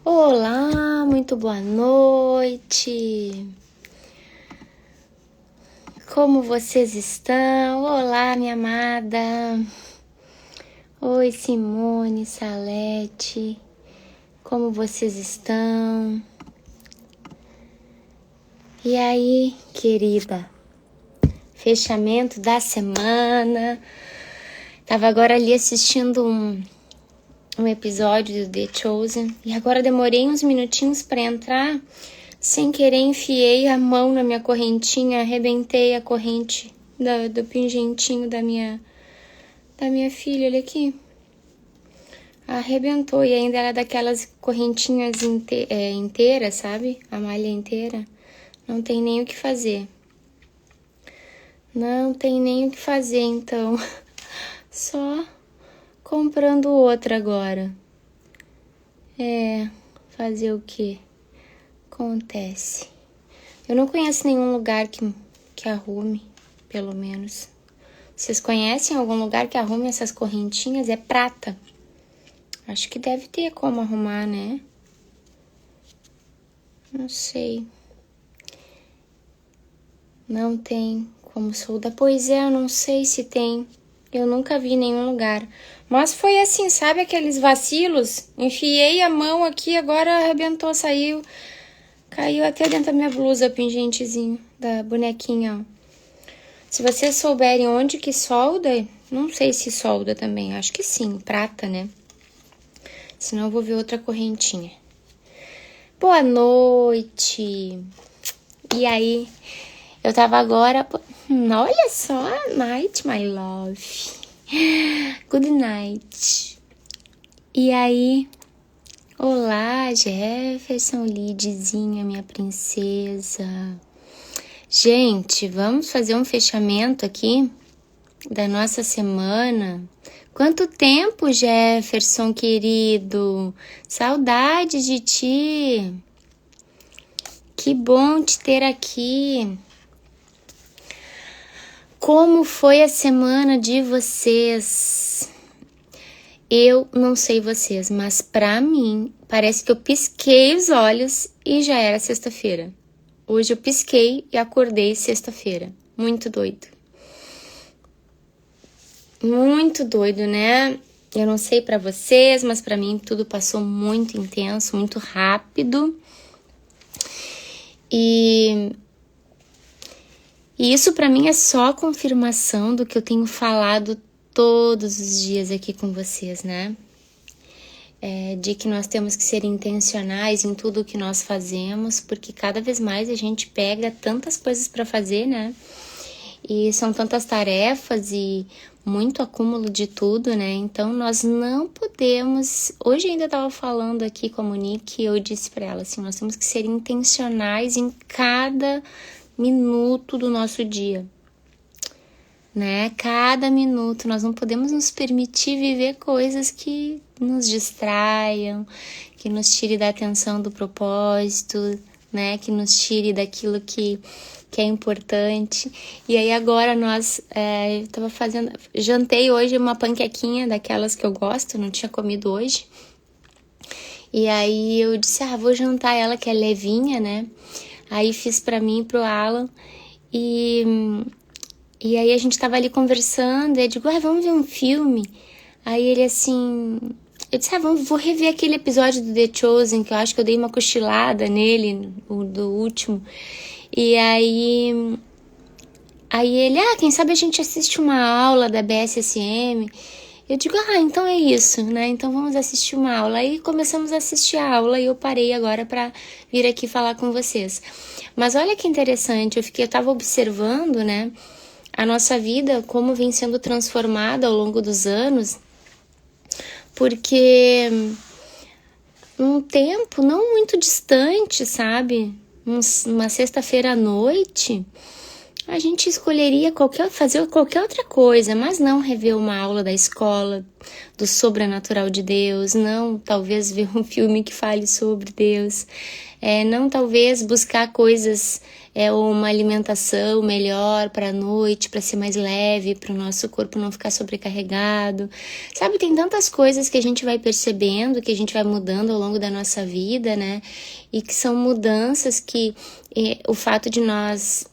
Olá, muito boa noite. Como vocês estão? Olá, minha amada. Oi, Simone, Salete. Como vocês estão? E aí, querida? Fechamento da semana. Tava agora ali assistindo um episódio do The Chosen e agora demorei uns minutinhos para entrar. Sem querer enfiei a mão na minha correntinha, arrebentei a corrente do pingentinho da minha filha, olha aqui. Arrebentou e ainda era daquelas correntinhas inteiras, sabe? A malha inteira. Não tem nem o que fazer. Não tem nem o que fazer, então. Só comprando outra agora. Fazer o quê? Acontece. Eu não conheço nenhum lugar que arrume, pelo menos. Vocês conhecem algum lugar que arrume essas correntinhas? É prata. Acho que deve ter como arrumar, né? Não sei. Não tem como soldar. Pois é, eu não sei se tem. Eu nunca vi em nenhum lugar. Mas foi assim, sabe aqueles vacilos? Enfiei a mão aqui, agora arrebentou, saiu. Caiu até dentro da minha blusa o pingentezinho da bonequinha, ó. Se vocês souberem onde que solda, não sei se solda também, acho que sim, prata, né? Senão eu vou ver outra correntinha. Boa noite! E aí, eu tava agora... Olha só, night, my love. Good night. E aí... Olá, Jefferson, Lidzinha, minha princesa. Gente, vamos fazer um fechamento aqui da nossa semana. Quanto tempo, Jefferson, querido? Saudade de ti. Que bom te ter aqui. Como foi a semana de vocês? Eu não sei vocês, mas pra mim, parece que eu pisquei os olhos e já era sexta-feira. Hoje eu pisquei e acordei sexta-feira. Muito doido. Muito doido, né? Eu não sei pra vocês, mas pra mim tudo passou muito intenso, muito rápido. E isso pra mim é só confirmação do que eu tenho falado todos os dias aqui com vocês, né? De que nós temos que ser intencionais em tudo o que nós fazemos, porque cada vez mais a gente pega tantas coisas para fazer, né? E são tantas tarefas e muito acúmulo de tudo, né? Então nós não podemos... Hoje ainda estava falando aqui com a Monique e eu disse para ela assim, nós temos que ser intencionais em cada minuto do nosso dia. Né? Cada minuto, nós não podemos nos permitir viver coisas que nos distraiam, que nos tire da atenção do propósito, né? Que nos tire daquilo que é importante. E aí agora eu tava jantei hoje uma panquequinha daquelas que eu gosto, não tinha comido hoje. E aí eu disse, vou jantar ela que é levinha, né? Aí fiz pra mim e pro Alan E aí a gente tava ali conversando, e eu digo, vamos ver um filme. Aí ele assim, eu disse, vou rever aquele episódio do The Chosen, que eu acho que eu dei uma cochilada nele, do último. E aí ele, quem sabe a gente assiste uma aula da BSSM. Eu digo, então é isso, né? Então vamos assistir uma aula. Aí começamos a assistir a aula e eu parei agora pra vir aqui falar com vocês. Mas olha que interessante, eu tava observando, né? A nossa vida, como vem sendo transformada ao longo dos anos, porque num tempo não muito distante, sabe? Uma sexta-feira à noite, a gente escolheria fazer qualquer outra coisa, mas não rever uma aula da escola, do sobrenatural de Deus, não talvez ver um filme que fale sobre Deus, não talvez buscar coisas, ou uma alimentação melhor para a noite, para ser mais leve, para o nosso corpo não ficar sobrecarregado. Sabe, tem tantas coisas que a gente vai percebendo, que a gente vai mudando ao longo da nossa vida, né? E que são mudanças que o fato de nós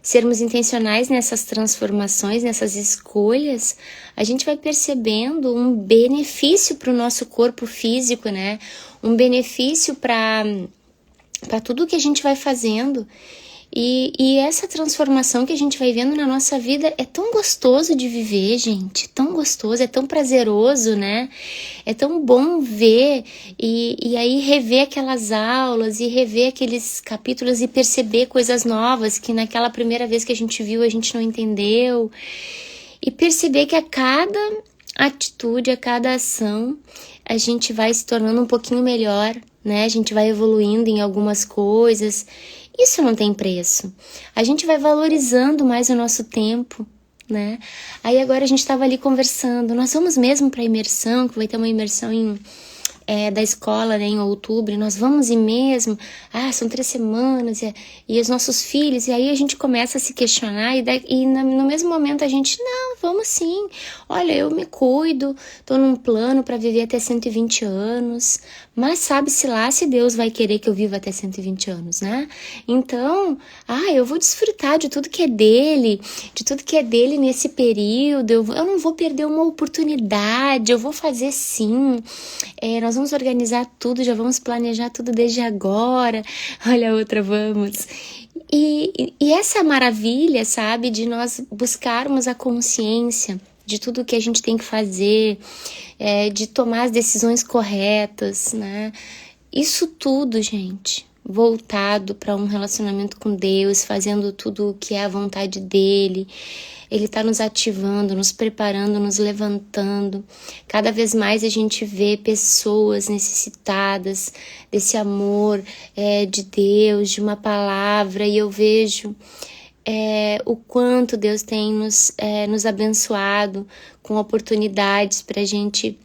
sermos intencionais nessas transformações, nessas escolhas, a gente vai percebendo um benefício para o nosso corpo físico, né? Um benefício para tudo que a gente vai fazendo. E essa transformação que a gente vai vendo na nossa vida é tão gostoso de viver, gente, tão gostoso, é tão prazeroso, né? É tão bom ver e aí rever aquelas aulas e rever aqueles capítulos e perceber coisas novas que naquela primeira vez que a gente viu a gente não entendeu. E perceber que a cada atitude, a cada ação, a gente vai se tornando um pouquinho melhor, né? A gente vai evoluindo em algumas coisas. Isso não tem preço. A gente vai valorizando mais o nosso tempo, né? Aí agora a gente estava ali conversando, nós vamos mesmo para a imersão, que vai ter uma imersão da escola, né, em outubro, nós vamos ir mesmo, são 3 semanas, e os nossos filhos, e aí a gente começa a se questionar, no mesmo momento a gente, não, vamos sim, olha, eu me cuido, tô num plano para viver até 120 anos, mas sabe-se lá se Deus vai querer que eu viva até 120 anos, né? Então, eu vou desfrutar de tudo que é dele, nesse período, eu não vou perder uma oportunidade, eu vou fazer sim, nós vamos organizar tudo, já vamos planejar tudo desde agora, olha a outra, vamos. E essa maravilha, sabe, de nós buscarmos a consciência de tudo que a gente tem que fazer, de tomar as decisões corretas, né? Isso tudo, gente, voltado para um relacionamento com Deus, fazendo tudo o que é a vontade dele. Ele está nos ativando, nos preparando, nos levantando. Cada vez mais a gente vê pessoas necessitadas desse amor de Deus, de uma palavra, e eu vejo o quanto Deus tem nos abençoado com oportunidades para a gente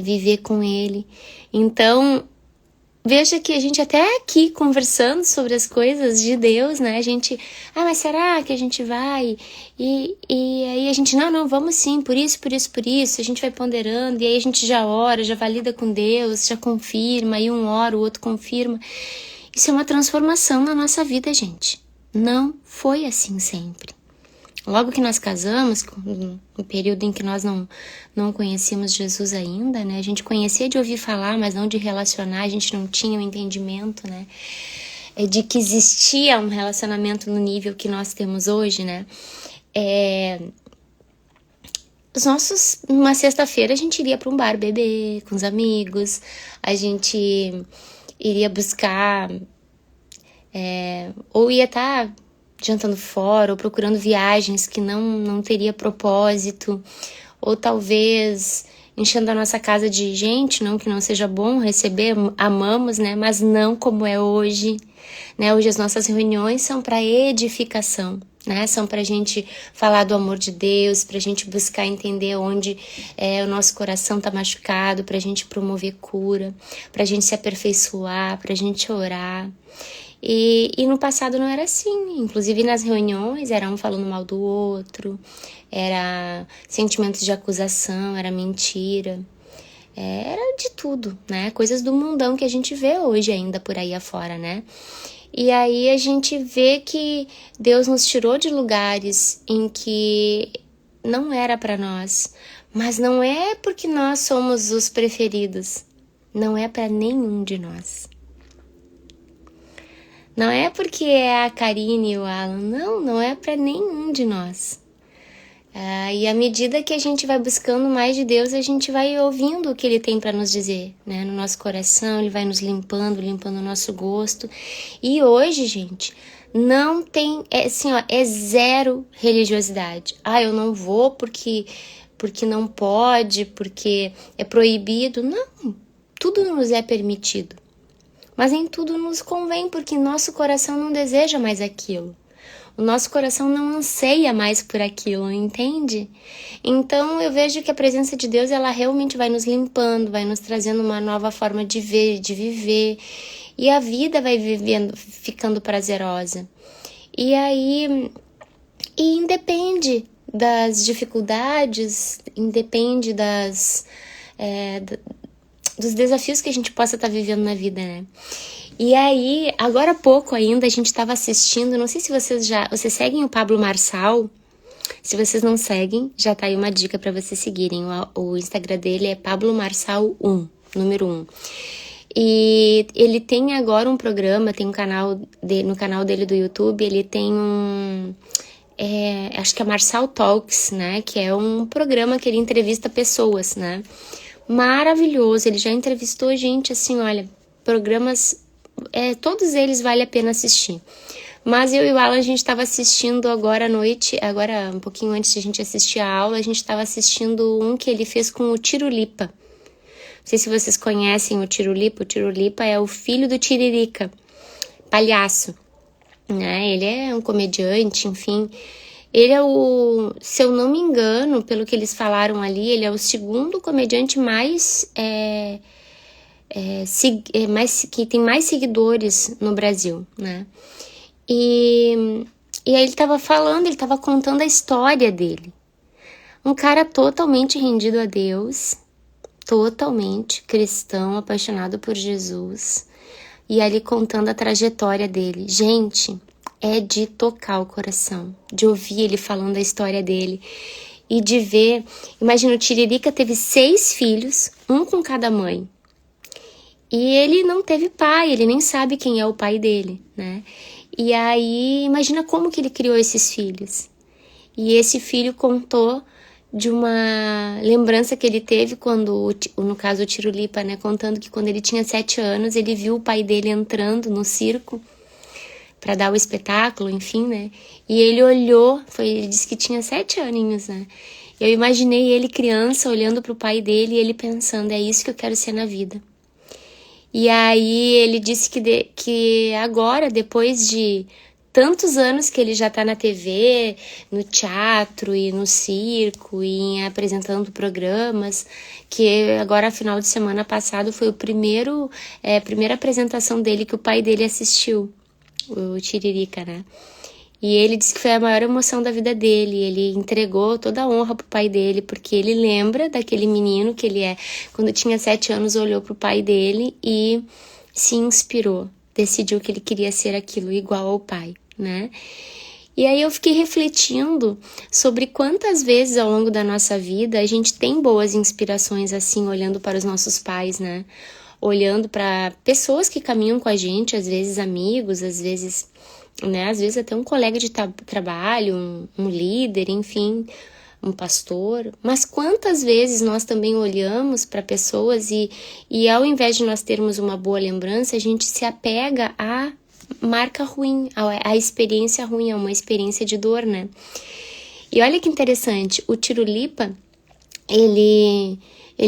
viver com Ele. Então, veja que a gente até aqui conversando sobre as coisas de Deus, né? A gente, mas será que a gente vai? E aí a gente, não, vamos sim, por isso. A gente vai ponderando, e aí a gente já ora, já valida com Deus, já confirma, aí um ora, o outro confirma. Isso é uma transformação na nossa vida, gente. Não foi assim sempre. Logo que nós casamos, no período em que nós não conhecíamos Jesus ainda, né? A gente conhecia de ouvir falar, mas não de relacionar, a gente não tinha o entendimento, né? De que existia um relacionamento no nível que nós temos hoje, né? Numa sexta-feira a gente iria para um bar beber com os amigos, a gente iria buscar, ou ia estar jantando fora, ou procurando viagens que não teria propósito, ou talvez enchendo a nossa casa de gente, não que não seja bom receber, amamos, né? Mas não como é hoje, né? Hoje as nossas reuniões são para edificação, né? São para a gente falar do amor de Deus, para a gente buscar entender onde o nosso coração está machucado, para a gente promover cura, para a gente se aperfeiçoar, para a gente orar. E no passado não era assim, inclusive nas reuniões era um falando mal do outro, era sentimentos de acusação, era mentira, era de tudo, né? Coisas do mundão que a gente vê hoje ainda por aí afora, né? E aí a gente vê que Deus nos tirou de lugares em que não era para nós, mas não é porque nós somos os preferidos, não é para nenhum de nós. Não é porque é a Karine e o Alan, não é para nenhum de nós. E à medida que a gente vai buscando mais de Deus, a gente vai ouvindo o que Ele tem para nos dizer, né? No nosso coração, Ele vai nos limpando o nosso gosto. E hoje, gente, não tem, é zero religiosidade. Eu não vou porque não pode, porque é proibido. Não, tudo nos é permitido. Mas em tudo nos convém, porque nosso coração não deseja mais aquilo. O nosso coração não anseia mais por aquilo, entende? Então eu vejo que a presença de Deus, ela realmente vai nos limpando, vai nos trazendo uma nova forma de ver, de viver. E a vida vai ficando prazerosa. E aí, independe das dificuldades, independe dos desafios que a gente possa estar vivendo na vida, né? E aí, agora há pouco ainda, a gente estava assistindo, não sei se vocês seguem o Pablo Marçal. Se vocês não seguem, já tá aí uma dica para vocês seguirem. O Instagram dele é Pablo Marçal 1, número 1. E ele tem agora um programa, tem um canal no canal dele do YouTube, ele tem acho que é Marçal Talks, né? Que é um programa que ele entrevista pessoas, né? Maravilhoso, ele já entrevistou gente assim, olha, programas, todos eles vale a pena assistir. Mas eu e o Alan, a gente estava assistindo agora à noite, agora um pouquinho antes de a gente assistir a aula, a gente estava assistindo um que ele fez com o Tirulipa. Não sei se vocês conhecem o Tirulipa. O Tirulipa é o filho do Tiririca, palhaço, né? Ele é um comediante, enfim. Ele é se eu não me engano, pelo que eles falaram ali, ele é o segundo comediante que tem mais seguidores no Brasil, né? E aí ele estava contando a história dele. Um cara totalmente rendido a Deus, totalmente cristão, apaixonado por Jesus. E ali contando a trajetória dele. Gente, é de tocar o coração, de ouvir ele falando a história dele. E de ver, imagina, o Tiririca teve 6 filhos, um com cada mãe. E ele não teve pai, ele nem sabe quem é o pai dele, né? E aí, imagina como que ele criou esses filhos. E esse filho contou de uma lembrança que ele teve quando, no caso o Tirulipa, né? Contando que quando ele tinha 7 anos, ele viu o pai dele entrando no circo para dar o espetáculo, enfim, né? E ele olhou, ele disse que tinha 7 aninhos, né? Eu imaginei ele criança olhando pro pai dele e ele pensando, é isso que eu quero ser na vida. E aí ele disse que agora, depois de tantos anos que ele já tá na TV, no teatro e no circo e apresentando programas, que agora, final de semana passado, foi a primeira apresentação dele que o pai dele assistiu, o Tiririca, né? E ele disse que foi a maior emoção da vida dele. Ele entregou toda a honra pro pai dele, porque ele lembra daquele menino que ele quando tinha 7 anos, olhou pro pai dele e se inspirou. Decidiu que ele queria ser aquilo, igual ao pai, né? E aí eu fiquei refletindo sobre quantas vezes ao longo da nossa vida a gente tem boas inspirações assim, olhando para os nossos pais, né? Olhando para pessoas que caminham com a gente, às vezes amigos, às vezes, né? Às vezes até um colega de trabalho, um líder, enfim, um pastor. Mas quantas vezes nós também olhamos para pessoas e ao invés de nós termos uma boa lembrança, a gente se apega à marca ruim, à experiência ruim, a uma experiência de dor, né? E olha que interessante, o Tirulipa, ele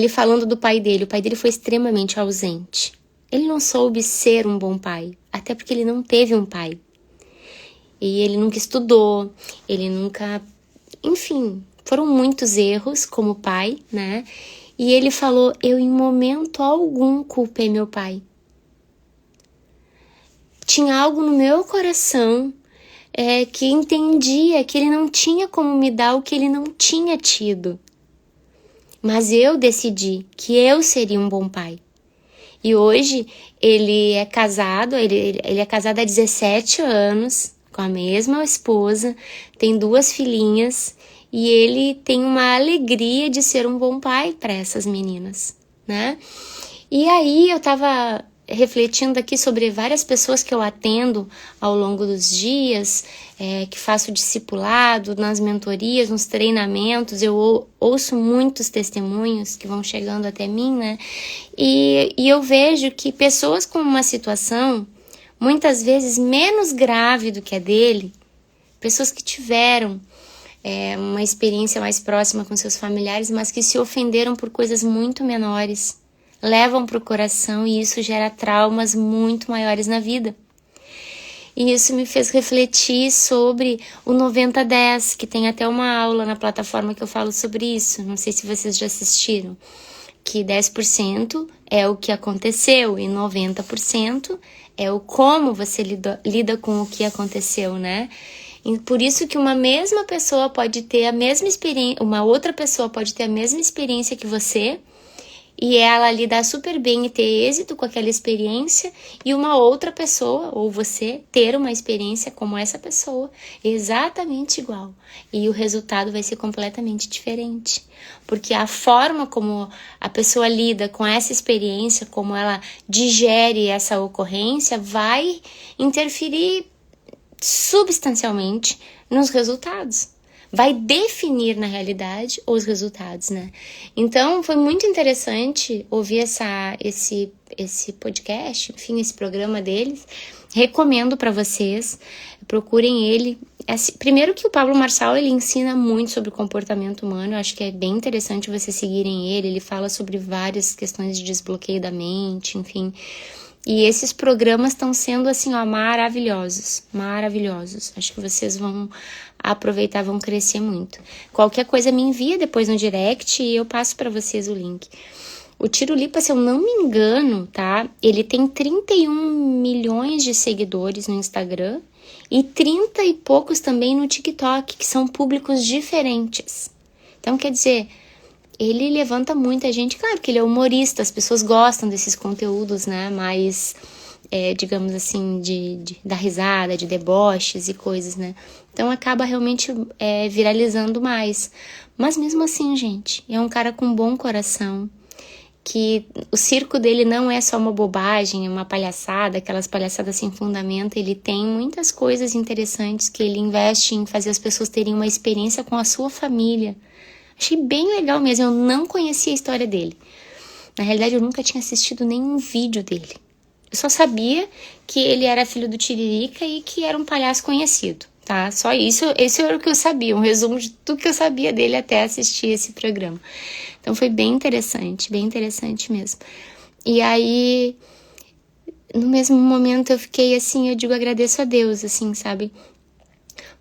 falando do pai dele, o pai dele foi extremamente ausente. Ele não soube ser um bom pai, até porque ele não teve um pai. E ele nunca estudou, ele nunca... Enfim, foram muitos erros como pai, né? E ele falou, eu em momento algum culpei meu pai. Tinha algo no meu coração que entendia que ele não tinha como me dar o que ele não tinha tido. Mas eu decidi que eu seria um bom pai. E hoje ele é casado, ele é casado há 17 anos, com a mesma esposa, tem 2 filhinhas e ele tem uma alegria de ser um bom pai para essas meninas, né? E aí eu tava refletindo aqui sobre várias pessoas que eu atendo ao longo dos dias, que faço discipulado, nas mentorias, nos treinamentos, eu ouço muitos testemunhos que vão chegando até mim, né? E eu vejo que pessoas com uma situação muitas vezes menos grave do que a dele, pessoas que tiveram uma experiência mais próxima com seus familiares, mas que se ofenderam por coisas muito menores, levam para o coração e isso gera traumas muito maiores na vida. E isso me fez refletir sobre o 90-10, que tem até uma aula na plataforma que eu falo sobre isso. Não sei se vocês já assistiram. Que 10% é o que aconteceu e 90% é o como você lida com o que aconteceu, né? E por isso que uma mesma pessoa pode ter a mesma experiência, uma outra pessoa pode ter a mesma experiência que você, e ela lidar super bem e ter êxito com aquela experiência, e uma outra pessoa, ou você, ter uma experiência como essa pessoa, exatamente igual. E o resultado vai ser completamente diferente. Porque a forma como a pessoa lida com essa experiência, como ela digere essa ocorrência, vai interferir substancialmente nos resultados. Vai definir, na realidade, os resultados, né? Então, foi muito interessante ouvir esse podcast, enfim, esse programa deles. Recomendo para vocês, procurem ele. Primeiro que o Pablo Marçal, ele ensina muito sobre comportamento humano, eu acho que é bem interessante vocês seguirem ele fala sobre várias questões de desbloqueio da mente, enfim. E esses programas estão sendo, assim, ó, maravilhosos, maravilhosos. Acho que vocês vão aproveitar, vão crescer muito. Qualquer coisa me envia depois no direct e eu passo para vocês o link. O Tiro Lipa, se eu não me engano, tá? Ele tem 31 milhões de seguidores no Instagram e 30 e poucos também no TikTok, que são públicos diferentes. Então, quer dizer, ele levanta muita gente, claro que ele é humorista, as pessoas gostam desses conteúdos, né, mais, digamos assim, de dar risada, de deboches e coisas, né, então acaba realmente viralizando mais, mas mesmo assim, gente, é um cara com bom coração, que o circo dele não é só uma bobagem, uma palhaçada, aquelas palhaçadas sem fundamento, ele tem muitas coisas interessantes que ele investe em fazer as pessoas terem uma experiência com a sua família. Achei bem legal mesmo, eu não conhecia a história dele. Na realidade, eu nunca tinha assistido nenhum vídeo dele. Eu só sabia que ele era filho do Tiririca e que era um palhaço conhecido, tá? Só isso, esse era o que eu sabia, um resumo de tudo que eu sabia dele até assistir esse programa. Então foi bem interessante mesmo. E aí, no mesmo momento eu fiquei assim, eu digo, agradeço a Deus, assim, sabe?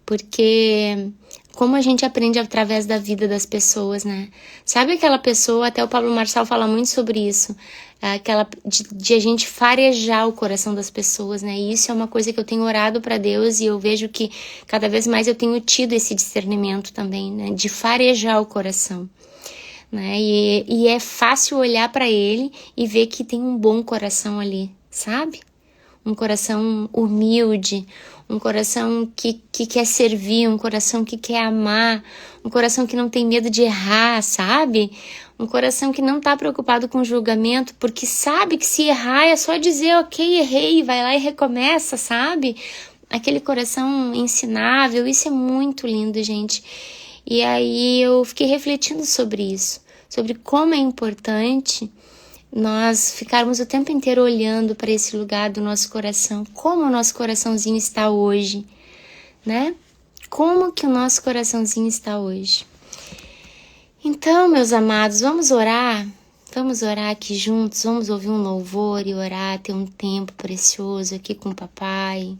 Porque como a gente aprende através da vida das pessoas, né? Sabe aquela pessoa, até o Pablo Marçal fala muito sobre isso, aquela de a gente farejar o coração das pessoas, né? E isso é uma coisa que eu tenho orado para Deus e eu vejo que cada vez mais eu tenho tido esse discernimento também, né? De farejar o coração, né? E é fácil olhar para ele e ver que tem um bom coração ali, sabe? Um coração humilde, um coração que quer servir, um coração que quer amar, um coração que não tem medo de errar, sabe? Um coração que não tá preocupado com julgamento, porque sabe que se errar é só dizer, ok, errei, vai lá e recomeça, sabe? Aquele coração ensinável, isso é muito lindo, gente. E aí eu fiquei refletindo sobre isso, sobre como é importante nós ficarmos o tempo inteiro olhando para esse lugar do nosso coração, como o nosso coraçãozinho está hoje, né? Como que o nosso coraçãozinho está hoje? Então, meus amados, vamos orar aqui juntos, vamos ouvir um louvor e orar, ter um tempo precioso aqui com o papai.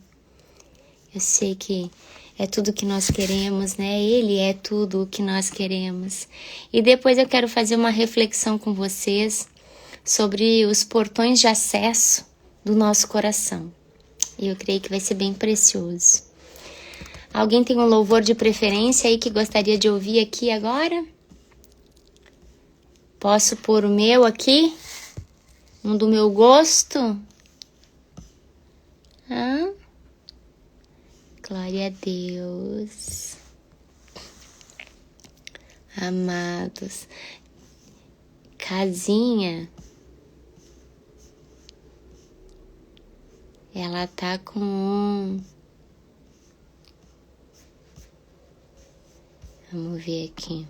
Eu sei que é tudo que nós queremos, né? Ele é tudo o que nós queremos. E depois eu quero fazer uma reflexão com vocês sobre os portões de acesso do nosso coração. E eu creio que vai ser bem precioso. Alguém tem um louvor de preferência aí que gostaria de ouvir aqui agora? Posso pôr o meu aqui? Um do meu gosto? Glória a Deus. Amados. Casinha. Ela tá com Vamos ver aqui.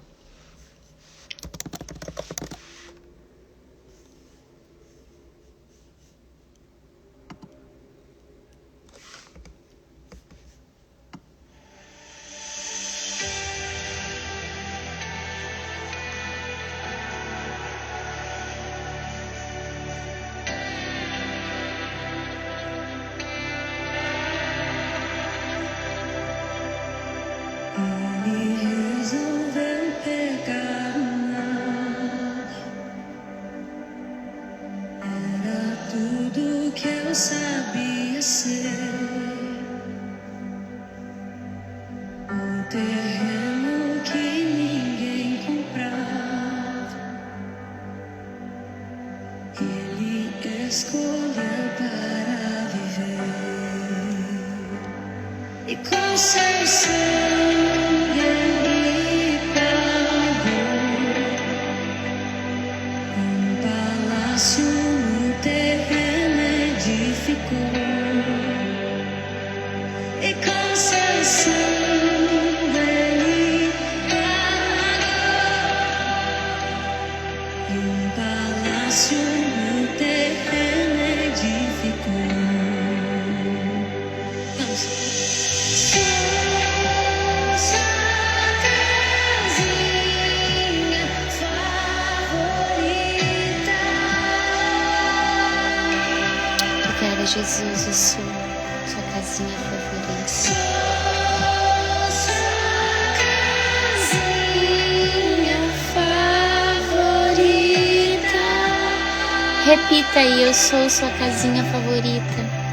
Jesus, eu sou sua casinha favorita. Sou sua casinha favorita. Repita aí, eu sou sua casinha favorita.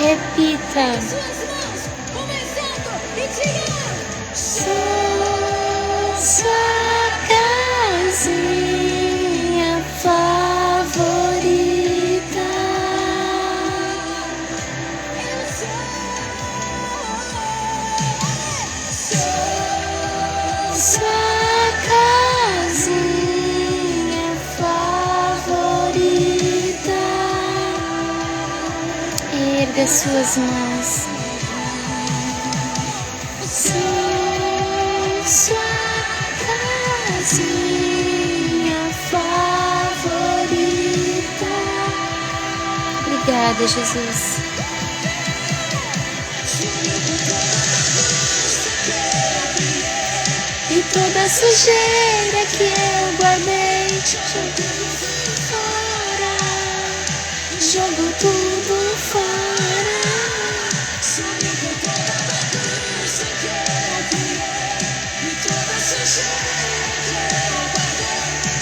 Repita. Sou sua casinha favorita. Sou sua casinha favorita. Erga suas mãos. Sou sua casinha favorita. Obrigada, Jesus. E toda a sujeira que eu guardei, jogo tudo fora. Jogo tudo fora.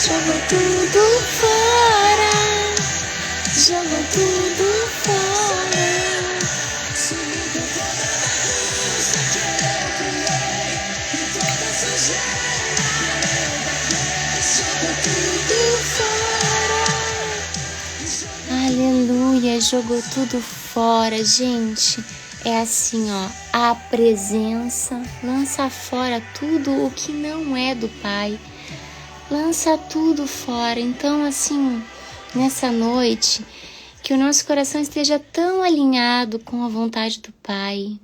Jogo tudo fora. Jogo tudo fora. Aleluia, jogou tudo fora, gente. É assim, ó, a presença lança fora tudo o que não é do Pai. Lança tudo fora. Então, assim, nessa noite, que o nosso coração esteja tão alinhado com a vontade do Pai,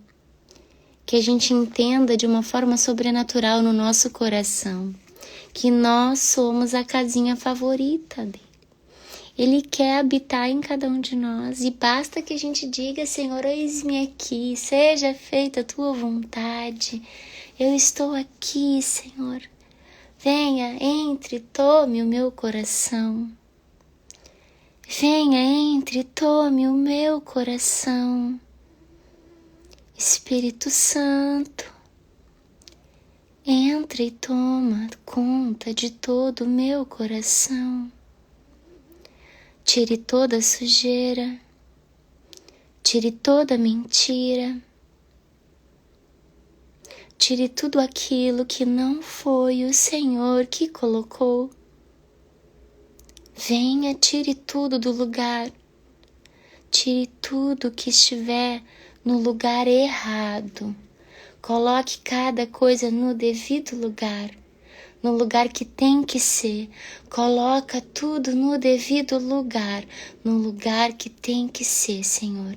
que a gente entenda de uma forma sobrenatural no nosso coração que nós somos a casinha favorita dele. Ele quer habitar em cada um de nós e basta que a gente diga: Senhor, eis-me aqui, seja feita a tua vontade. Eu estou aqui, Senhor. Venha, entre, tome o meu coração. Venha, entre, tome o meu coração. Espírito Santo, entra e toma conta de todo o meu coração. Tire toda a sujeira, tire toda a mentira, tire tudo aquilo que não foi o Senhor que colocou. Venha, tire tudo do lugar, tire tudo que estiver no lugar errado. Coloque cada coisa no devido lugar. No lugar que tem que ser. Coloca tudo no devido lugar. No lugar que tem que ser, Senhor.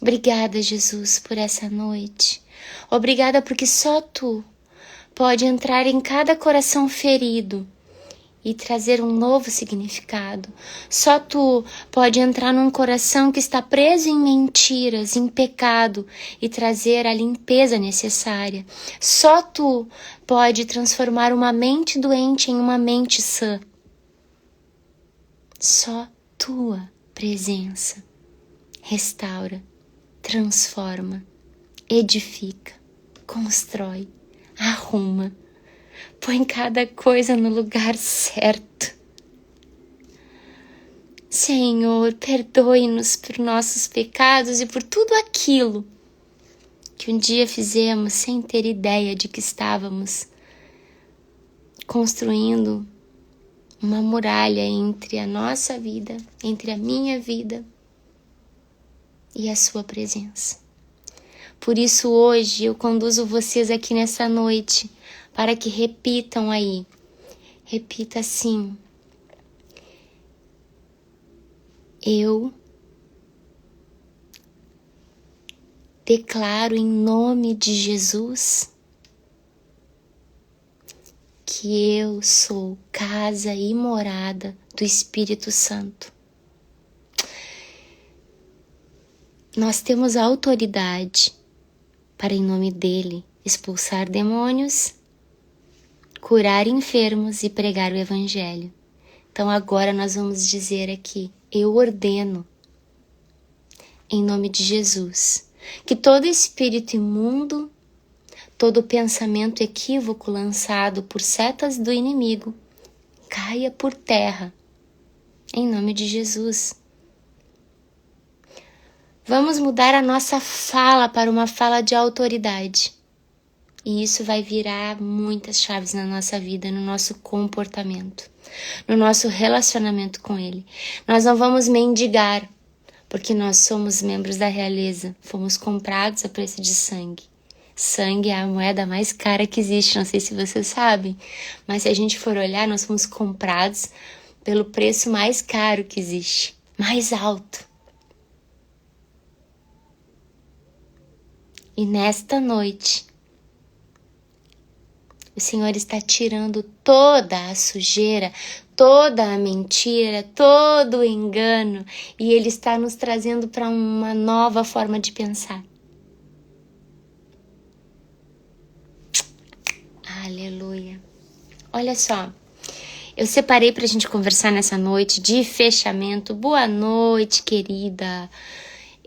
Obrigada, Jesus, por essa noite. Obrigada porque só Tu pode entrar em cada coração ferido e trazer um novo significado. Só Tu pode entrar num coração que está preso em mentiras, em pecado, e trazer a limpeza necessária. Só Tu pode transformar uma mente doente em uma mente sã. Só Tua presença restaura, transforma, edifica, constrói, arruma. Põe cada coisa no lugar certo. Senhor, perdoe-nos por nossos pecados e por tudo aquilo que um dia fizemos sem ter ideia de que estávamos construindo uma muralha entre a nossa vida, entre a minha vida e a sua presença. Por isso hoje eu conduzo vocês aqui nessa noite para que repitam aí. Repita assim: eu declaro em nome de Jesus que eu sou casa e morada do Espírito Santo. Nós temos a autoridade para, em nome dele, expulsar demônios, curar enfermos e pregar o Evangelho. Então agora nós vamos dizer aqui: eu ordeno, em nome de Jesus, que todo espírito imundo, todo pensamento equívoco lançado por setas do inimigo caia por terra, em nome de Jesus. Vamos mudar a nossa fala para uma fala de autoridade. E isso vai virar muitas chaves na nossa vida, no nosso comportamento, no nosso relacionamento com Ele. Nós não vamos mendigar, porque nós somos membros da realeza, fomos comprados a preço de sangue. Sangue é a moeda mais cara que existe, não sei se vocês sabem, mas se a gente for olhar, nós fomos comprados pelo preço mais caro que existe, mais alto. E nesta noite, o Senhor está tirando toda a sujeira, toda a mentira, todo o engano, e Ele está nos trazendo para uma nova forma de pensar. Aleluia. Olha só, eu separei para a gente conversar nessa noite de fechamento. Boa noite, querida.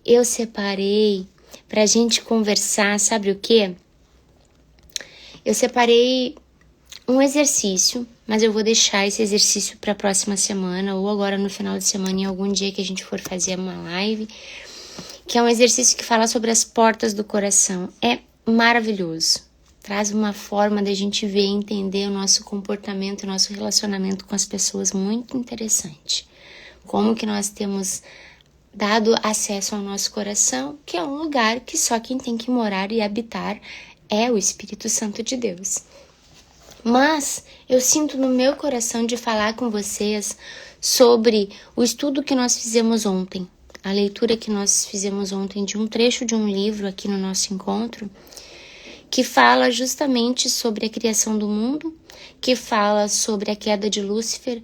Eu separei para a gente conversar, sabe o quê? Eu separei um exercício, mas eu vou deixar esse exercício para a próxima semana ou agora no final de semana, em algum dia que a gente for fazer uma live, que é um exercício que fala sobre as portas do coração. É maravilhoso. Traz uma forma da gente ver e entender o nosso comportamento, o nosso relacionamento com as pessoas muito interessante. Como que nós temos dado acesso ao nosso coração, que é um lugar que só quem tem que morar e habitar é o Espírito Santo de Deus. Mas eu sinto no meu coração de falar com vocês sobre o estudo que nós fizemos ontem, a leitura que nós fizemos ontem de um trecho de um livro aqui no nosso encontro, que fala justamente sobre a criação do mundo, que fala sobre a queda de Lúcifer.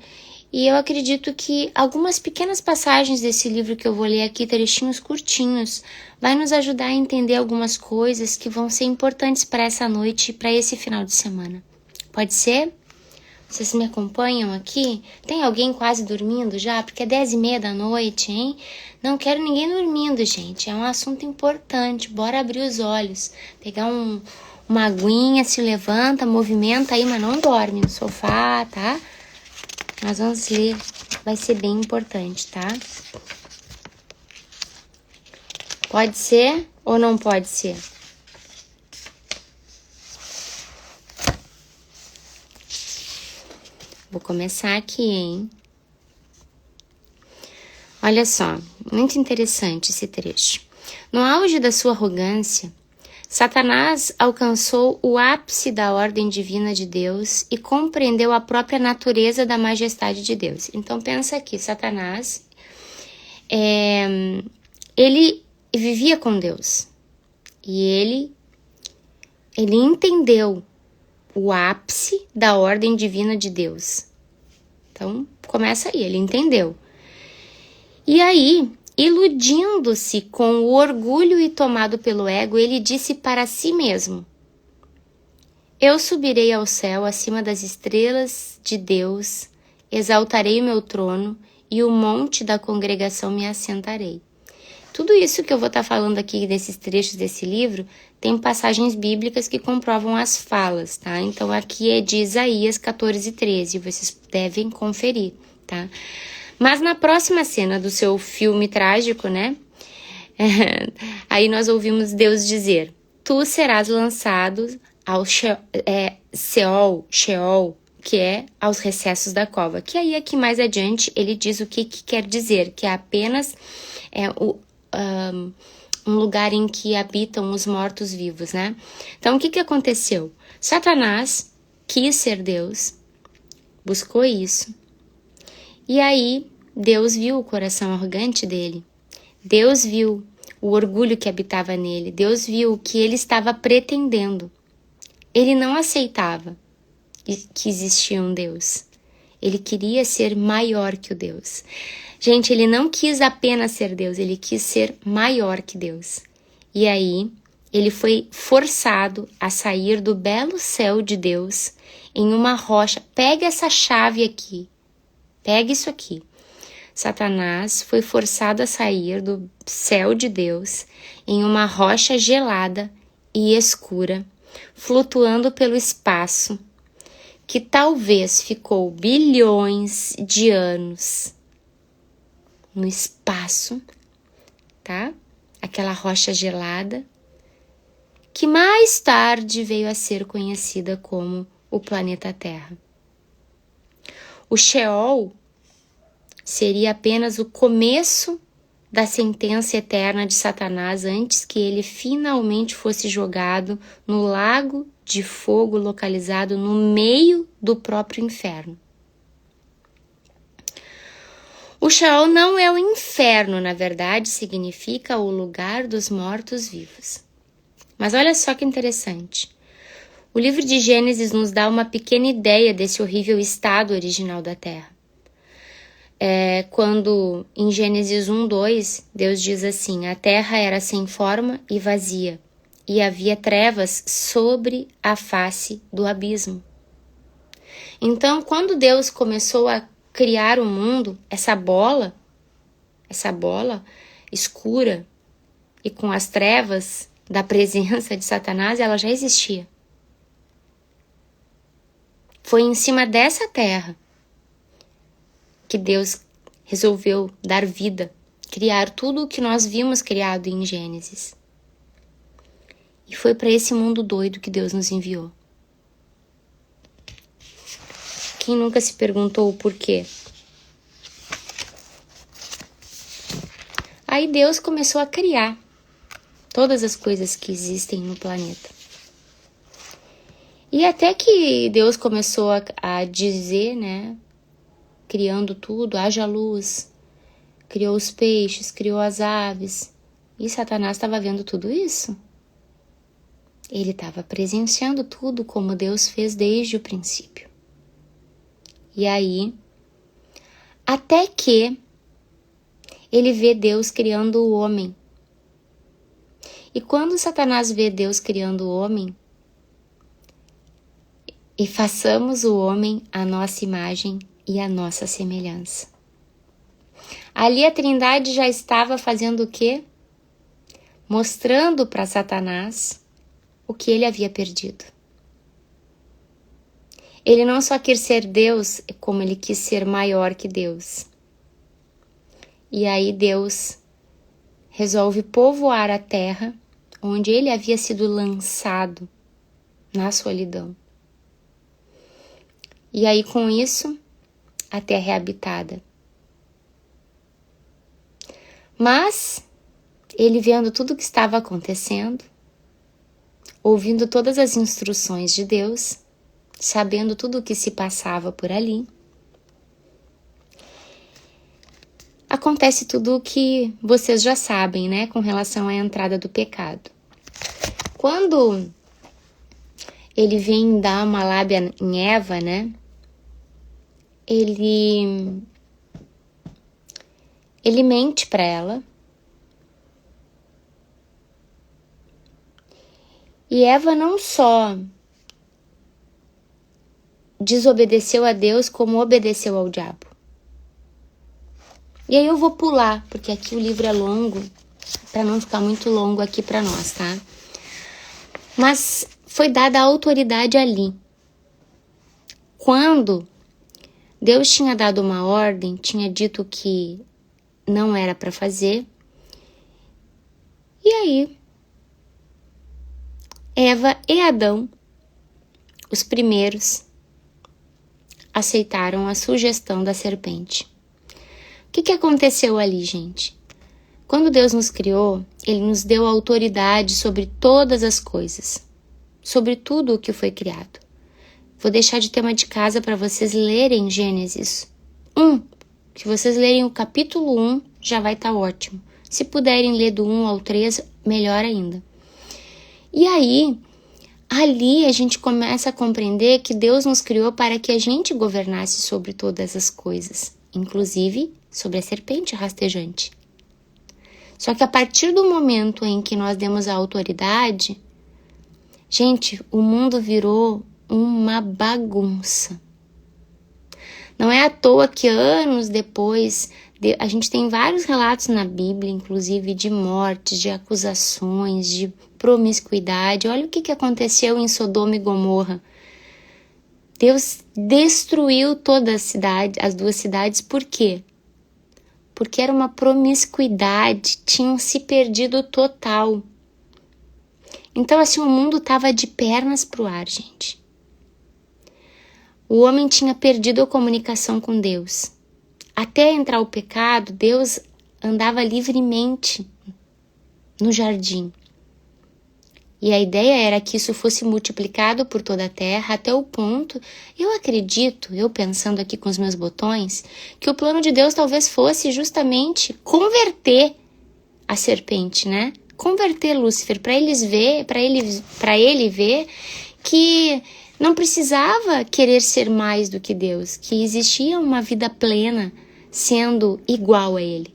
E eu acredito que algumas pequenas passagens desse livro que eu vou ler aqui, trechinhos curtinhos, vai nos ajudar a entender algumas coisas que vão ser importantes para essa noite e para esse final de semana. Pode ser? Vocês me acompanham aqui? Tem alguém quase dormindo já? Porque é 10h30 da noite, hein? Não quero ninguém dormindo, gente. É um assunto importante. Bora abrir os olhos. Pegar uma aguinha, se levanta, movimenta aí, mas não dorme no sofá, tá? Nós vamos ler. Vai ser bem importante, tá? Pode ser ou não pode ser? Vou começar aqui, hein? Olha só, muito interessante esse trecho. No auge da sua arrogância, Satanás alcançou o ápice da ordem divina de Deus e compreendeu a própria natureza da majestade de Deus. Então pensa aqui, Satanás, ele vivia com Deus e ele entendeu o ápice da ordem divina de Deus. Então, começa aí, ele entendeu. E aí, iludindo-se com o orgulho e tomado pelo ego, ele disse para si mesmo: eu subirei ao céu acima das estrelas de Deus, exaltarei o meu trono e o monte da congregação me assentarei. Tudo isso que eu vou estar falando aqui desses trechos desse livro, tem passagens bíblicas que comprovam as falas, tá? Então aqui é de Isaías 14:13, vocês devem conferir, tá? Mas na próxima cena do seu filme trágico, né? Aí nós ouvimos Deus dizer: tu serás lançado ao Sheol, que é aos recessos da cova. Que aí aqui mais adiante ele diz o que quer dizer, que é apenas um lugar em que habitam os mortos-vivos, né? Então o que aconteceu? Satanás quis ser Deus, buscou isso, e aí Deus viu o coração arrogante dele, Deus viu o orgulho que habitava nele, Deus viu o que ele estava pretendendo. Ele não aceitava que existia um Deus. Ele queria ser maior que o Deus. Gente, ele não quis apenas ser Deus, ele quis ser maior que Deus. E aí, ele foi forçado a sair do belo céu de Deus em uma rocha. Pega essa chave aqui, pega isso aqui. Satanás foi forçado a sair do céu de Deus em uma rocha gelada e escura, flutuando pelo espaço, que talvez ficou bilhões de anos no espaço, tá? Aquela rocha gelada, que mais tarde veio a ser conhecida como o planeta Terra. O Sheol seria apenas o começo da sentença eterna de Satanás antes que ele finalmente fosse jogado no lago de fogo localizado no meio do próprio inferno. O Sheol não é o inferno, na verdade, significa o lugar dos mortos-vivos. Mas olha só que interessante. O livro de Gênesis nos dá uma pequena ideia desse horrível estado original da Terra. Quando em Gênesis 1:2, Deus diz assim: a terra era sem forma e vazia, e havia trevas sobre a face do abismo. Então, quando Deus começou a criar o mundo, essa bola escura e com as trevas da presença de Satanás, ela já existia. Foi em cima dessa terra que Deus resolveu dar vida, criar tudo o que nós vimos criado em Gênesis. E foi para esse mundo doido que Deus nos enviou. Quem nunca se perguntou o porquê? Aí Deus começou a criar todas as coisas que existem no planeta. E até que Deus começou a dizer, né? Criando tudo, haja luz, criou os peixes, criou as aves. E Satanás estava vendo tudo isso. Ele estava presenciando tudo como Deus fez desde o princípio. E aí, até que ele vê Deus criando o homem. E quando Satanás vê Deus criando o homem, e façamos o homem à nossa imagem e à nossa semelhança. Ali a Trindade já estava fazendo o quê? Mostrando para Satanás o que ele havia perdido. Ele não só quis ser Deus, como ele quis ser maior que Deus. E aí Deus resolve povoar a terra onde ele havia sido lançado na solidão. E aí com isso, a terra é habitada. Mas ele vendo tudo o que estava acontecendo, ouvindo todas as instruções de Deus, sabendo tudo o que se passava por ali, acontece tudo o que vocês já sabem, né, com relação à entrada do pecado. Quando ele vem dar uma lábia em Eva, né, ele mente para ela. E Eva não só desobedeceu a Deus, como obedeceu ao diabo. E aí eu vou pular, porque aqui o livro é longo, para não ficar muito longo aqui para nós, tá? Mas foi dada a autoridade ali. Quando Deus tinha dado uma ordem, tinha dito que não era para fazer. E aí, Eva e Adão, os primeiros, aceitaram a sugestão da serpente. O que aconteceu ali, gente? Quando Deus nos criou, Ele nos deu autoridade sobre todas as coisas, sobre tudo o que foi criado. Vou deixar de tema de casa para vocês lerem Gênesis 1. Se vocês lerem o capítulo 1, já vai estar ótimo. Se puderem ler do 1 ao 3, melhor ainda. E aí, ali a gente começa a compreender que Deus nos criou para que a gente governasse sobre todas as coisas, inclusive sobre a serpente rastejante. Só que a partir do momento em que nós demos a autoridade, gente, o mundo virou uma bagunça. Não é à toa que anos depois, a gente tem vários relatos na Bíblia, inclusive de mortes, de acusações, de promiscuidade. Olha o que aconteceu em Sodoma e Gomorra. Deus destruiu toda a cidade, as duas cidades, por quê? Porque era uma promiscuidade, tinham se perdido total. Então, assim, o mundo estava de pernas pro ar, gente. O homem tinha perdido a comunicação com Deus. Até entrar o pecado, Deus andava livremente no jardim. E a ideia era que isso fosse multiplicado por toda a terra até o ponto, eu acredito, eu pensando aqui com os meus botões, que o plano de Deus talvez fosse justamente converter a serpente, né? Converter Lúcifer para ele ver que não precisava querer ser mais do que Deus, que existia uma vida plena sendo igual a ele.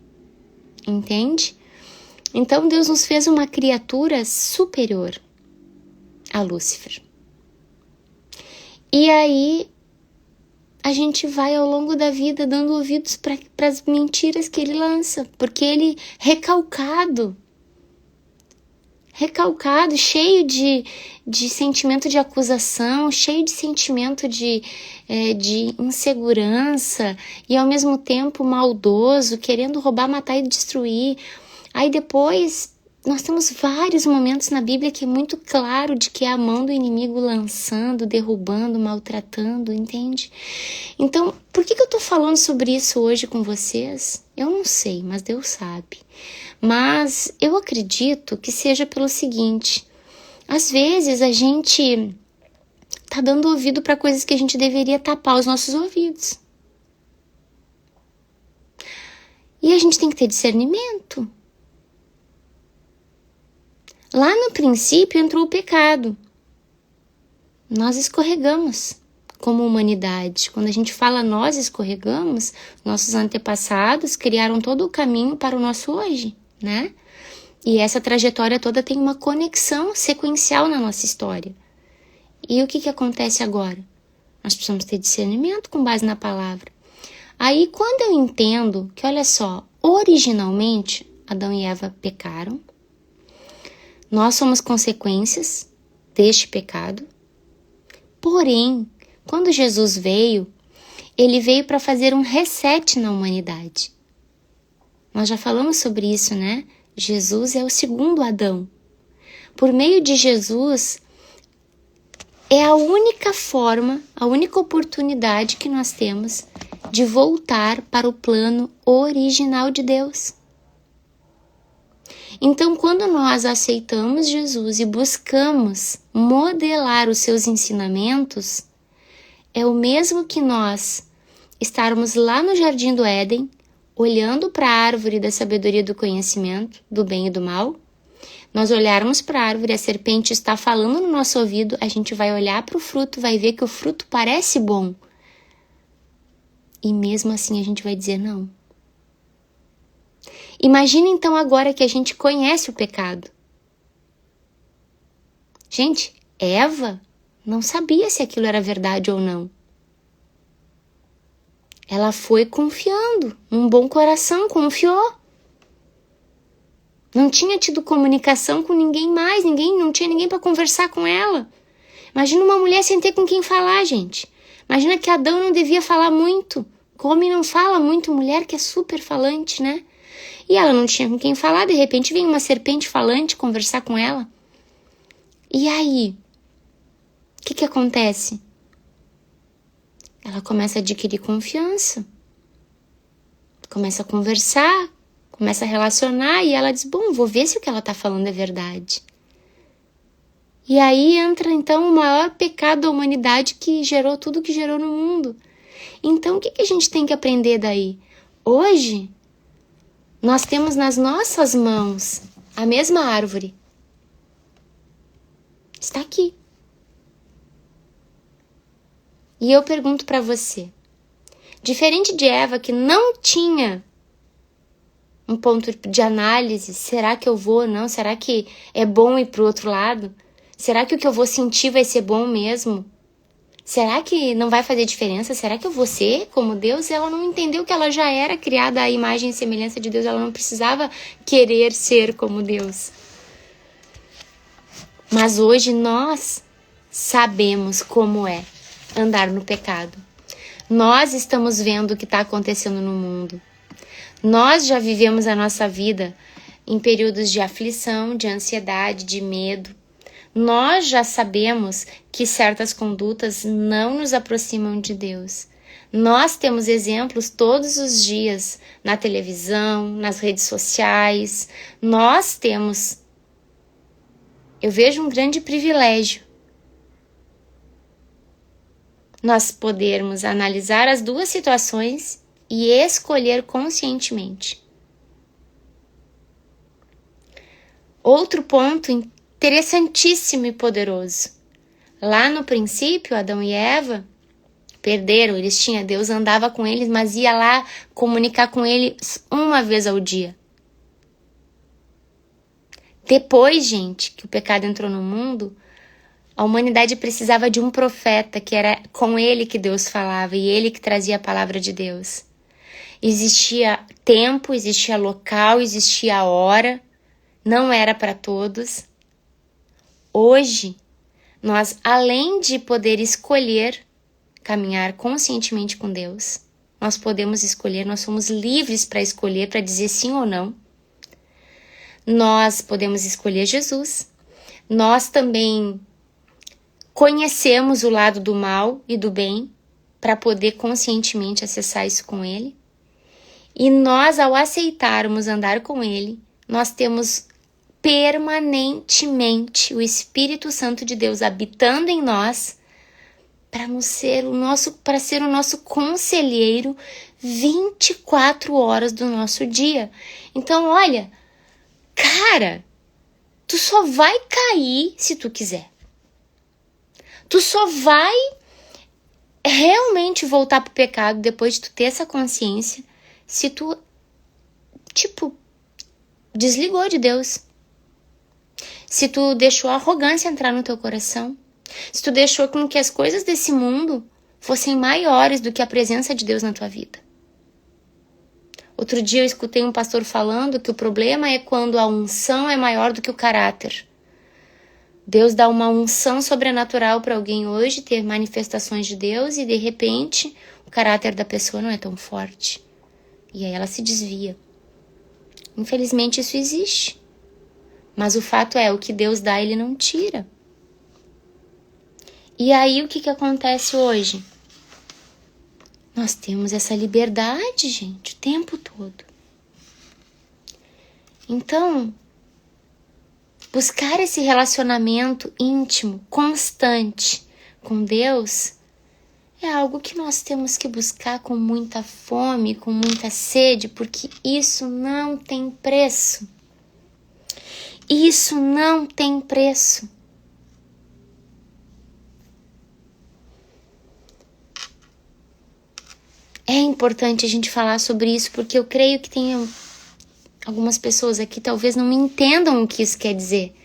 Entende? Então Deus nos fez uma criatura superior a Lúcifer. E aí a gente vai ao longo da vida dando ouvidos para as mentiras que ele lança, porque ele recalcado, cheio de sentimento de acusação, cheio de sentimento de insegurança e ao mesmo tempo maldoso, querendo roubar, matar e destruir. Aí depois nós temos vários momentos na Bíblia que é muito claro de que é a mão do inimigo lançando, derrubando, maltratando, entende? Então, por que eu tô falando sobre isso hoje com vocês? Eu não sei, mas Deus sabe. Mas eu acredito que seja pelo seguinte: às vezes a gente tá dando ouvido para coisas que a gente deveria tapar os nossos ouvidos. E a gente tem que ter discernimento. Lá no princípio entrou o pecado. Nós escorregamos como humanidade. Quando a gente fala nós escorregamos, nossos antepassados criaram todo o caminho para o nosso hoje, né? E essa trajetória toda tem uma conexão sequencial na nossa história. E o que acontece agora? Nós precisamos ter discernimento com base na palavra. Aí quando eu entendo que, olha só, originalmente Adão e Eva pecaram, nós somos consequências deste pecado. Porém, quando Jesus veio, ele veio para fazer um reset na humanidade. Nós já falamos sobre isso, né? Jesus é o segundo Adão. Por meio de Jesus, é a única forma, a única oportunidade que nós temos de voltar para o plano original de Deus. Então, quando nós aceitamos Jesus e buscamos modelar os seus ensinamentos, é o mesmo que nós estarmos lá no Jardim do Éden, olhando para a árvore da sabedoria do conhecimento, do bem e do mal. Nós olharmos para a árvore, a serpente está falando no nosso ouvido, a gente vai olhar para o fruto, vai ver que o fruto parece bom. E mesmo assim a gente vai dizer não. Imagina então agora que a gente conhece o pecado. Gente, Eva não sabia se aquilo era verdade ou não. Ela foi confiando, num bom coração, confiou. Não tinha tido comunicação com ninguém mais, não tinha ninguém para conversar com ela. Imagina uma mulher sem ter com quem falar, gente. Imagina que Adão não devia falar muito. O homem não fala muito, mulher que é super falante, né? E ela não tinha com quem falar, de repente vem uma serpente falante conversar com ela. E aí? O que acontece? ela começa a adquirir confiança, começa a conversar, começa a relacionar e ela diz, bom, vou ver se o que ela está falando é verdade. E aí entra então o maior pecado da humanidade que gerou tudo que gerou no mundo. Então o que a gente tem que aprender daí? Hoje, nós temos nas nossas mãos a mesma árvore. Está aqui. E eu pergunto para você, diferente de Eva que não tinha um ponto de análise, será que eu vou ou não? Será que é bom ir para o outro lado? Será que o que eu vou sentir vai ser bom mesmo? Será que não vai fazer diferença? Será que eu vou ser como Deus? Ela não entendeu que ela já era criada à imagem e semelhança de Deus. Ela não precisava querer ser como Deus. Mas hoje nós sabemos como é andar no pecado. Nós estamos vendo o que está acontecendo no mundo. Nós já vivemos a nossa vida em períodos de aflição, de ansiedade, de medo. Nós já sabemos que certas condutas não nos aproximam de Deus. Nós temos exemplos todos os dias na televisão, nas redes sociais. Nós temos. Eu vejo um grande privilégio nós podermos analisar as duas situações e escolher conscientemente. Outro ponto interessantíssimo e poderoso. Lá no princípio, Adão e Eva perderam, Deus andava com eles, mas ia lá comunicar com eles uma vez ao dia. Depois, gente, que o pecado entrou no mundo, a humanidade precisava de um profeta, que era com ele que Deus falava e ele que trazia a palavra de Deus. Existia tempo, existia local, existia hora, não era para todos. Hoje, nós, além de poder escolher caminhar conscientemente com Deus, nós podemos escolher, nós somos livres para escolher, para dizer sim ou não. Nós podemos escolher Jesus. Nós também conhecemos o lado do mal e do bem para poder conscientemente acessar isso com Ele. E nós, ao aceitarmos andar com Ele, nós temos permanentemente o Espírito Santo de Deus habitando em nós para ser o nosso conselheiro 24 horas do nosso dia. Então, olha, cara, tu só vai cair se tu quiser. Tu só vai realmente voltar pro pecado depois de tu ter essa consciência se tu, desligou de Deus. Se tu deixou a arrogância entrar no teu coração. Se tu deixou com que as coisas desse mundo fossem maiores do que a presença de Deus na tua vida. Outro dia eu escutei um pastor falando que o problema é quando a unção é maior do que o caráter. Deus dá uma unção sobrenatural para alguém hoje ter manifestações de Deus e de repente o caráter da pessoa não é tão forte. E aí ela se desvia. Infelizmente isso existe. Mas o fato é, o que Deus dá, Ele não tira. E aí o que acontece hoje? Nós temos essa liberdade, gente, o tempo todo. Então, buscar esse relacionamento íntimo, constante com Deus é algo que nós temos que buscar com muita fome, com muita sede, porque isso não tem preço. Isso não tem preço. É importante a gente falar sobre isso, porque eu creio que tem algumas pessoas aqui talvez não me entendam o que isso quer dizer.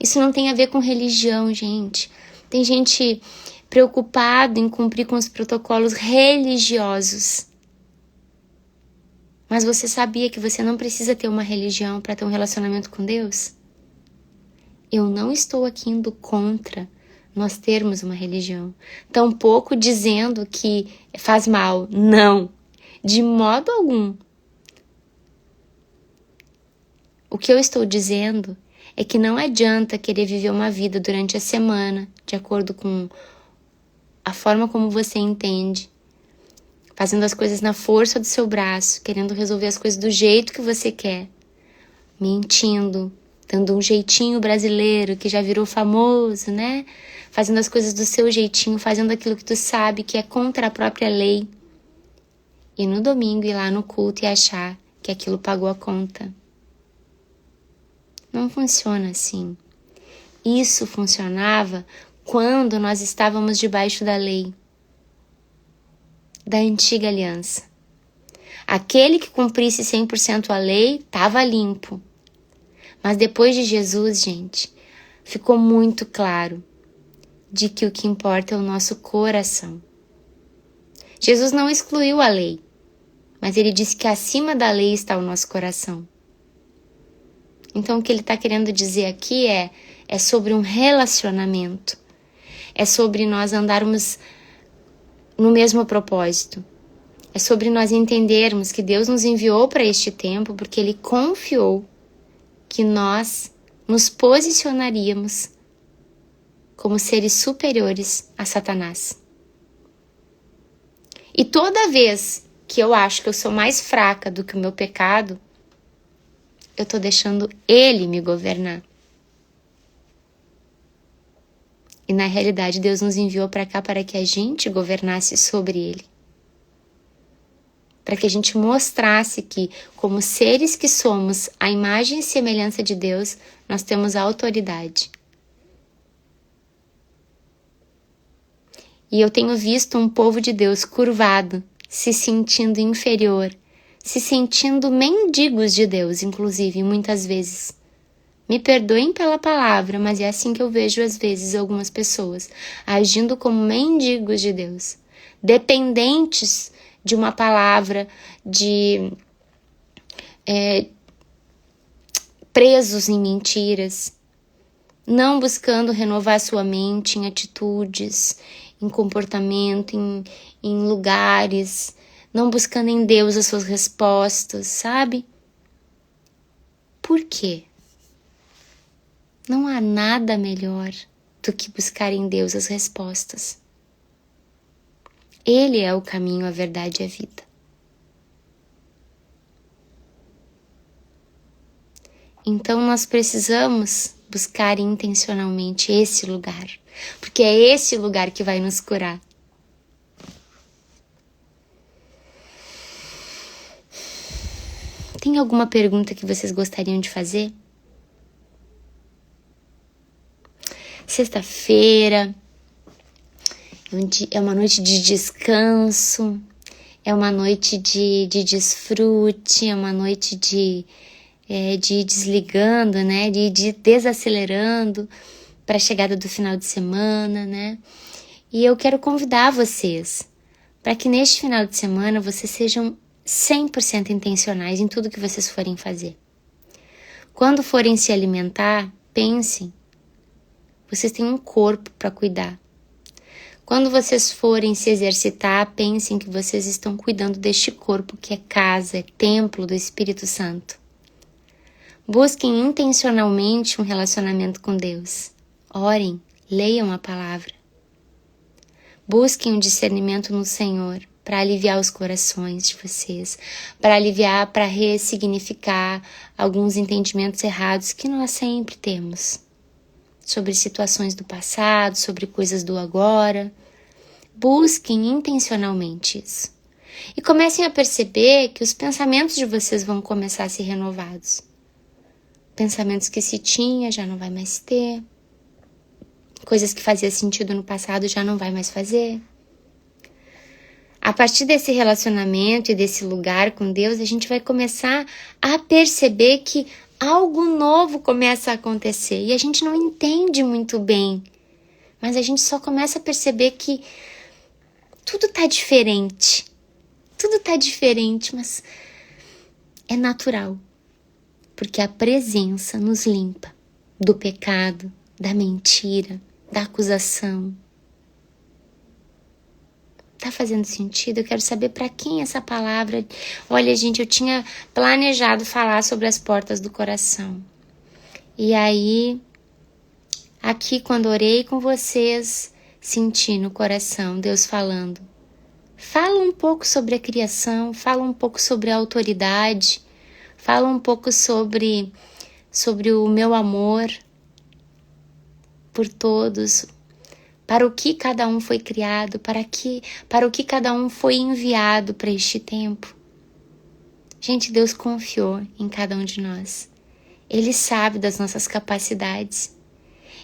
Isso não tem a ver com religião, gente. Tem gente preocupada em cumprir com os protocolos religiosos. Mas você sabia que você não precisa ter uma religião para ter um relacionamento com Deus? Eu não estou aqui indo contra nós termos uma religião. Tampouco dizendo que faz mal. Não, de modo algum. O que eu estou dizendo é que não adianta querer viver uma vida durante a semana, de acordo com a forma como você entende, fazendo as coisas na força do seu braço, querendo resolver as coisas do jeito que você quer, mentindo, dando um jeitinho brasileiro que já virou famoso, né? Fazendo as coisas do seu jeitinho, fazendo aquilo que tu sabe que é contra a própria lei. E no domingo ir lá no culto e achar que aquilo pagou a conta. Não funciona assim. Isso funcionava quando nós estávamos debaixo da lei, da antiga aliança. Aquele que cumprisse 100% a lei estava limpo. Mas depois de Jesus, gente, ficou muito claro de que o que importa é o nosso coração. Jesus não excluiu a lei, mas ele disse que acima da lei está o nosso coração. Então o que ele está querendo dizer aqui é sobre um relacionamento. É sobre nós andarmos no mesmo propósito. É sobre nós entendermos que Deus nos enviou para este tempo porque Ele confiou que nós nos posicionaríamos como seres superiores a Satanás. E toda vez que eu acho que eu sou mais fraca do que o meu pecado, eu estou deixando ele me governar. E na realidade Deus nos enviou para cá para que a gente governasse sobre ele. Para que a gente mostrasse que, como seres que somos a imagem e semelhança de Deus, nós temos a autoridade. E eu tenho visto um povo de Deus curvado, se sentindo inferior, se sentindo mendigos de Deus, inclusive, muitas vezes. Me perdoem pela palavra, mas é assim que eu vejo às vezes algumas pessoas, agindo como mendigos de Deus, dependentes de uma palavra, presos em mentiras, não buscando renovar sua mente em atitudes, em comportamento, em lugares, não buscando em Deus as suas respostas, sabe? Por quê? Não há nada melhor do que buscar em Deus as respostas. Ele é o caminho, a verdade e a vida. Então nós precisamos buscar intencionalmente esse lugar, porque é esse lugar que vai nos curar. Tem alguma pergunta que vocês gostariam de fazer? Sexta-feira é uma noite de descanso, é uma noite de desfrute, é uma noite de ir desligando, né? De ir desacelerando para a chegada do final de semana, né? E eu quero convidar vocês para que neste final de semana vocês sejam 100% intencionais em tudo que vocês forem fazer. Quando forem se alimentar, pensem, vocês têm um corpo para cuidar. Quando vocês forem se exercitar, pensem que vocês estão cuidando deste corpo que é casa, é templo do Espírito Santo. Busquem intencionalmente um relacionamento com Deus. Orem, leiam a palavra. Busquem um discernimento no Senhor para aliviar os corações de vocês, para ressignificar alguns entendimentos errados que nós sempre temos sobre situações do passado, sobre coisas do agora. Busquem intencionalmente isso. E comecem a perceber que os pensamentos de vocês vão começar a ser renovados. Pensamentos que se tinha já não vai mais ter. Coisas que fazia sentido no passado já não vai mais fazer. A partir desse relacionamento e desse lugar com Deus, a gente vai começar a perceber que algo novo começa a acontecer e a gente não entende muito bem, mas a gente só começa a perceber que tudo tá diferente. Tudo tá diferente, mas é natural, porque a presença nos limpa do pecado, da mentira, da acusação. Tá fazendo sentido? Eu quero saber para quem essa palavra. Olha, gente, eu tinha planejado falar sobre as portas do coração. E aí, aqui quando orei com vocês, senti no coração Deus falando. Fala um pouco sobre a criação, fala um pouco sobre a autoridade, fala um pouco sobre o meu amor por todos, para o que cada um foi criado, para o que cada um foi enviado para este tempo. Gente, Deus confiou em cada um de nós. Ele sabe das nossas capacidades.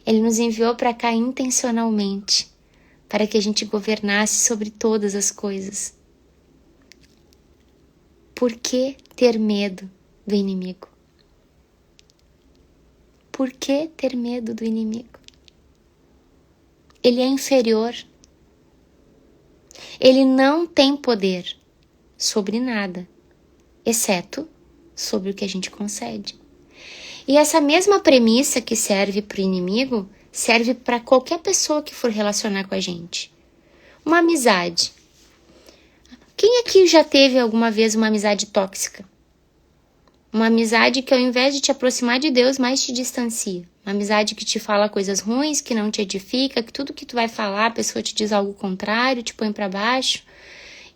Ele nos enviou para cá intencionalmente, para que a gente governasse sobre todas as coisas. Por que ter medo do inimigo? Por que ter medo do inimigo? Ele é inferior. Ele não tem poder sobre nada, exceto sobre o que a gente concede. E essa mesma premissa que serve para o inimigo, serve para qualquer pessoa que for relacionar com a gente. Uma amizade. Quem aqui já teve alguma vez uma amizade tóxica? Uma amizade que ao invés de te aproximar de Deus, mais te distancia. Uma amizade que te fala coisas ruins, que não te edifica, que tudo que tu vai falar, a pessoa te diz algo contrário, te põe para baixo.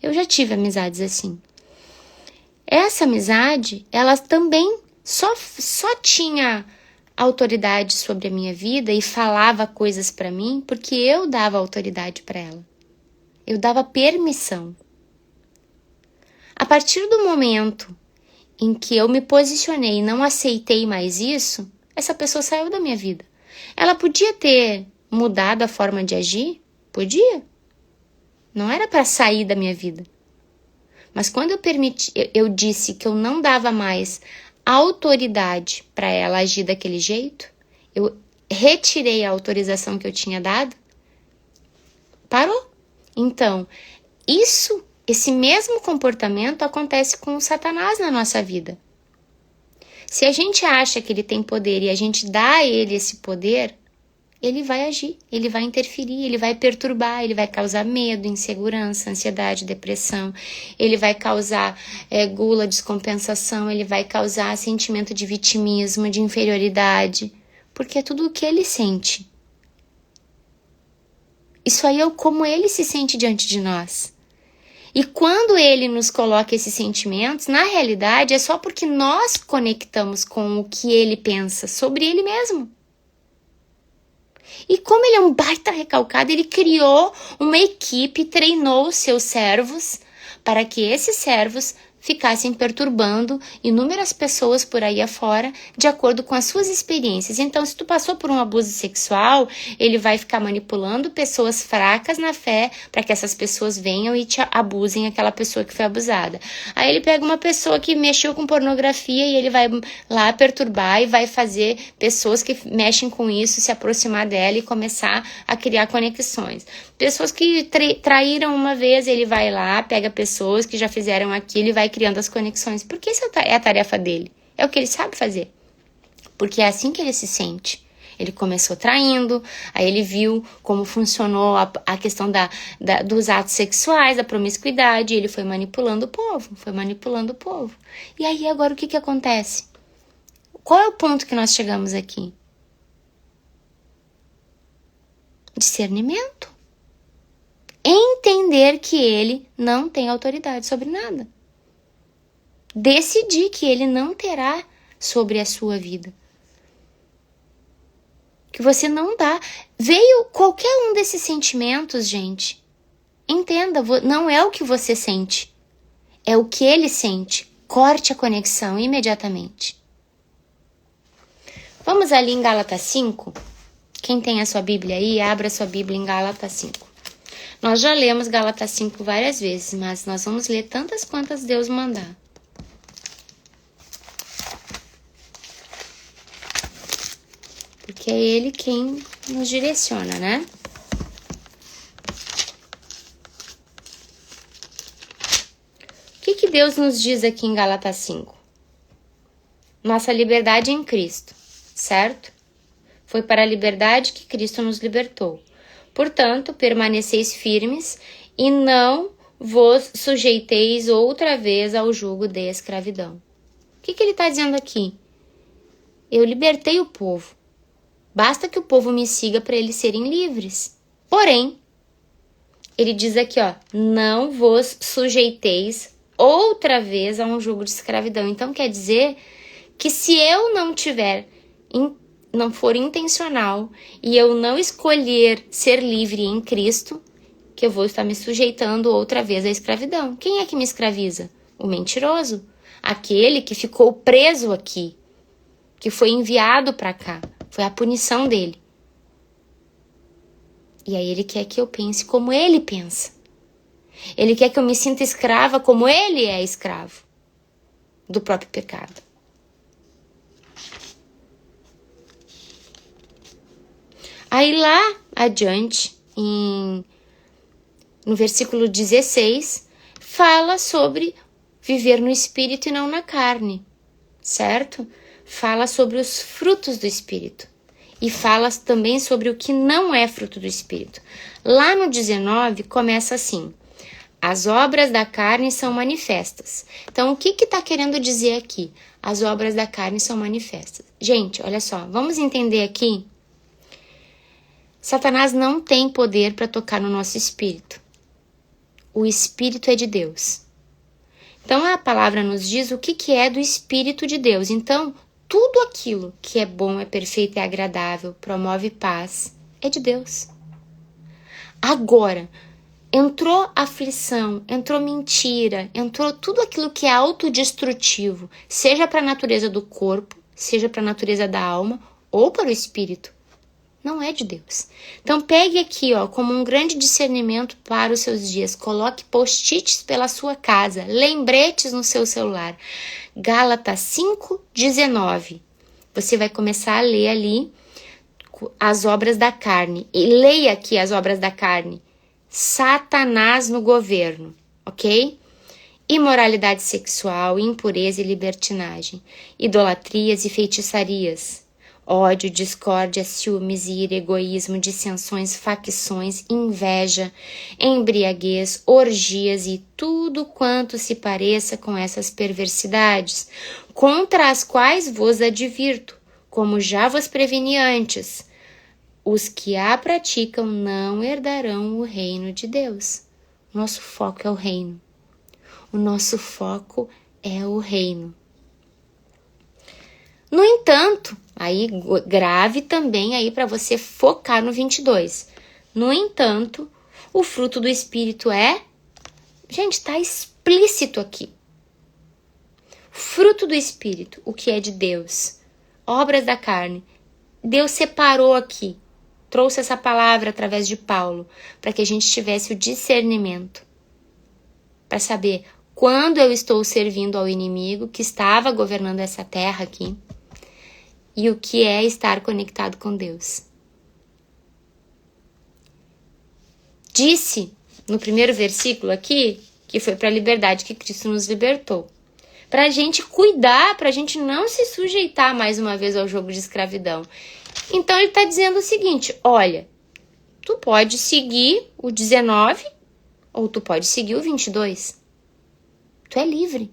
Eu já tive amizades assim. Essa amizade, ela também só tinha autoridade sobre a minha vida e falava coisas para mim porque eu dava autoridade para ela. Eu dava permissão. A partir do momento em que eu me posicionei e não aceitei mais isso, essa pessoa saiu da minha vida. Ela podia ter mudado a forma de agir? Podia. Não era para sair da minha vida. Mas quando eu disse que eu não dava mais autoridade para ela agir daquele jeito, eu retirei a autorização que eu tinha dado, parou. Então, esse mesmo comportamento acontece com o Satanás na nossa vida. Se a gente acha que ele tem poder e a gente dá a ele esse poder, ele vai agir, ele vai interferir, ele vai perturbar, ele vai causar medo, insegurança, ansiedade, depressão, ele vai causar gula, descompensação, ele vai causar sentimento de vitimismo, de inferioridade, porque é tudo o que ele sente. Isso aí é como ele se sente diante de nós. E quando ele nos coloca esses sentimentos, na realidade é só porque nós conectamos com o que ele pensa sobre ele mesmo. E como ele é um baita recalcado, ele criou uma equipe, treinou os seus servos para que esses servos ficassem perturbando inúmeras pessoas por aí afora de acordo com as suas experiências. Então, se tu passou por um abuso sexual, ele vai ficar manipulando pessoas fracas na fé para que essas pessoas venham e te abusem aquela pessoa que foi abusada. Aí ele pega uma pessoa que mexeu com pornografia e ele vai lá perturbar e vai fazer pessoas que mexem com isso se aproximar dela e começar a criar conexões. Pessoas que traíram uma vez, ele vai lá, pega pessoas que já fizeram aquilo e vai criando as conexões. Porque isso é a tarefa dele. É o que ele sabe fazer. Porque é assim que ele se sente. Ele começou traindo, aí ele viu como funcionou a questão dos atos sexuais, da promiscuidade, e ele foi manipulando o povo. E aí agora o que acontece? Qual é o ponto que nós chegamos aqui? Discernimento. Entender que ele não tem autoridade sobre nada. Decidir que ele não terá sobre a sua vida. Que você não dá. Veio qualquer um desses sentimentos, gente. Entenda, não é o que você sente. É o que ele sente. Corte a conexão imediatamente. Vamos ali em Gálatas 5? Quem tem a sua Bíblia aí, abra a sua Bíblia em Gálatas 5. Nós já lemos Gálatas 5 várias vezes, mas nós vamos ler tantas quantas Deus mandar. Porque é Ele quem nos direciona, né? O que Deus nos diz aqui em Gálatas 5? Nossa liberdade em Cristo, certo? Foi para a liberdade que Cristo nos libertou. Portanto, permaneceis firmes e não vos sujeiteis outra vez ao jugo de escravidão. O que ele está dizendo aqui? Eu libertei o povo. Basta que o povo me siga para eles serem livres. Porém, ele diz aqui, ó, não vos sujeiteis outra vez a um jugo de escravidão. Então quer dizer que se eu não for intencional e eu não escolher ser livre em Cristo, que eu vou estar me sujeitando outra vez à escravidão. Quem é que me escraviza? O mentiroso, aquele que ficou preso aqui, que foi enviado para cá, foi a punição dele. E aí ele quer que eu pense como ele pensa. Ele quer que eu me sinta escrava como ele é escravo do próprio pecado. Aí lá adiante, no versículo 16, fala sobre viver no Espírito e não na carne, certo? Fala sobre os frutos do Espírito. E fala também sobre o que não é fruto do Espírito. Lá no 19 começa assim: as obras da carne são manifestas. Então, o que está querendo dizer aqui? As obras da carne são manifestas. Gente, olha só, vamos entender aqui. Satanás não tem poder para tocar no nosso espírito. O Espírito é de Deus. Então, a palavra nos diz o que é do Espírito de Deus. Então, tudo aquilo que é bom, é perfeito, é agradável, promove paz, é de Deus. Agora, entrou aflição, entrou mentira, entrou tudo aquilo que é autodestrutivo, seja para a natureza do corpo, seja para a natureza da alma ou para o espírito. Não é de Deus. Então pegue aqui, ó, como um grande discernimento para os seus dias. Coloque post-its pela sua casa, lembretes no seu celular. Gálatas 5:19. Você vai começar a ler ali as obras da carne. E leia aqui as obras da carne. Satanás no governo, ok? Imoralidade sexual, impureza e libertinagem. Idolatrias e feitiçarias. Ódio, discórdia, ciúmes, ira, egoísmo, dissensões, facções, inveja, embriaguez, orgias e tudo quanto se pareça com essas perversidades, contra as quais vos advirto, como já vos preveni antes. Os que a praticam não herdarão o reino de Deus. Nosso foco é o reino. O nosso foco é o reino. No entanto, aí grave também aí para você focar no 22. No entanto, o fruto do Espírito é... Gente, está explícito aqui. Fruto do Espírito, o que é de Deus. Obras da carne. Deus separou aqui. Trouxe essa palavra através de Paulo para que a gente tivesse o discernimento. Para saber quando eu estou servindo ao inimigo que estava governando essa terra aqui. E o que é estar conectado com Deus. Disse no primeiro versículo aqui que foi para a liberdade que Cristo nos libertou. Para a gente cuidar, para a gente não se sujeitar mais uma vez ao jogo de escravidão. Então ele está dizendo o seguinte, olha, tu pode seguir o 19 ou tu pode seguir o 22. Tu é livre.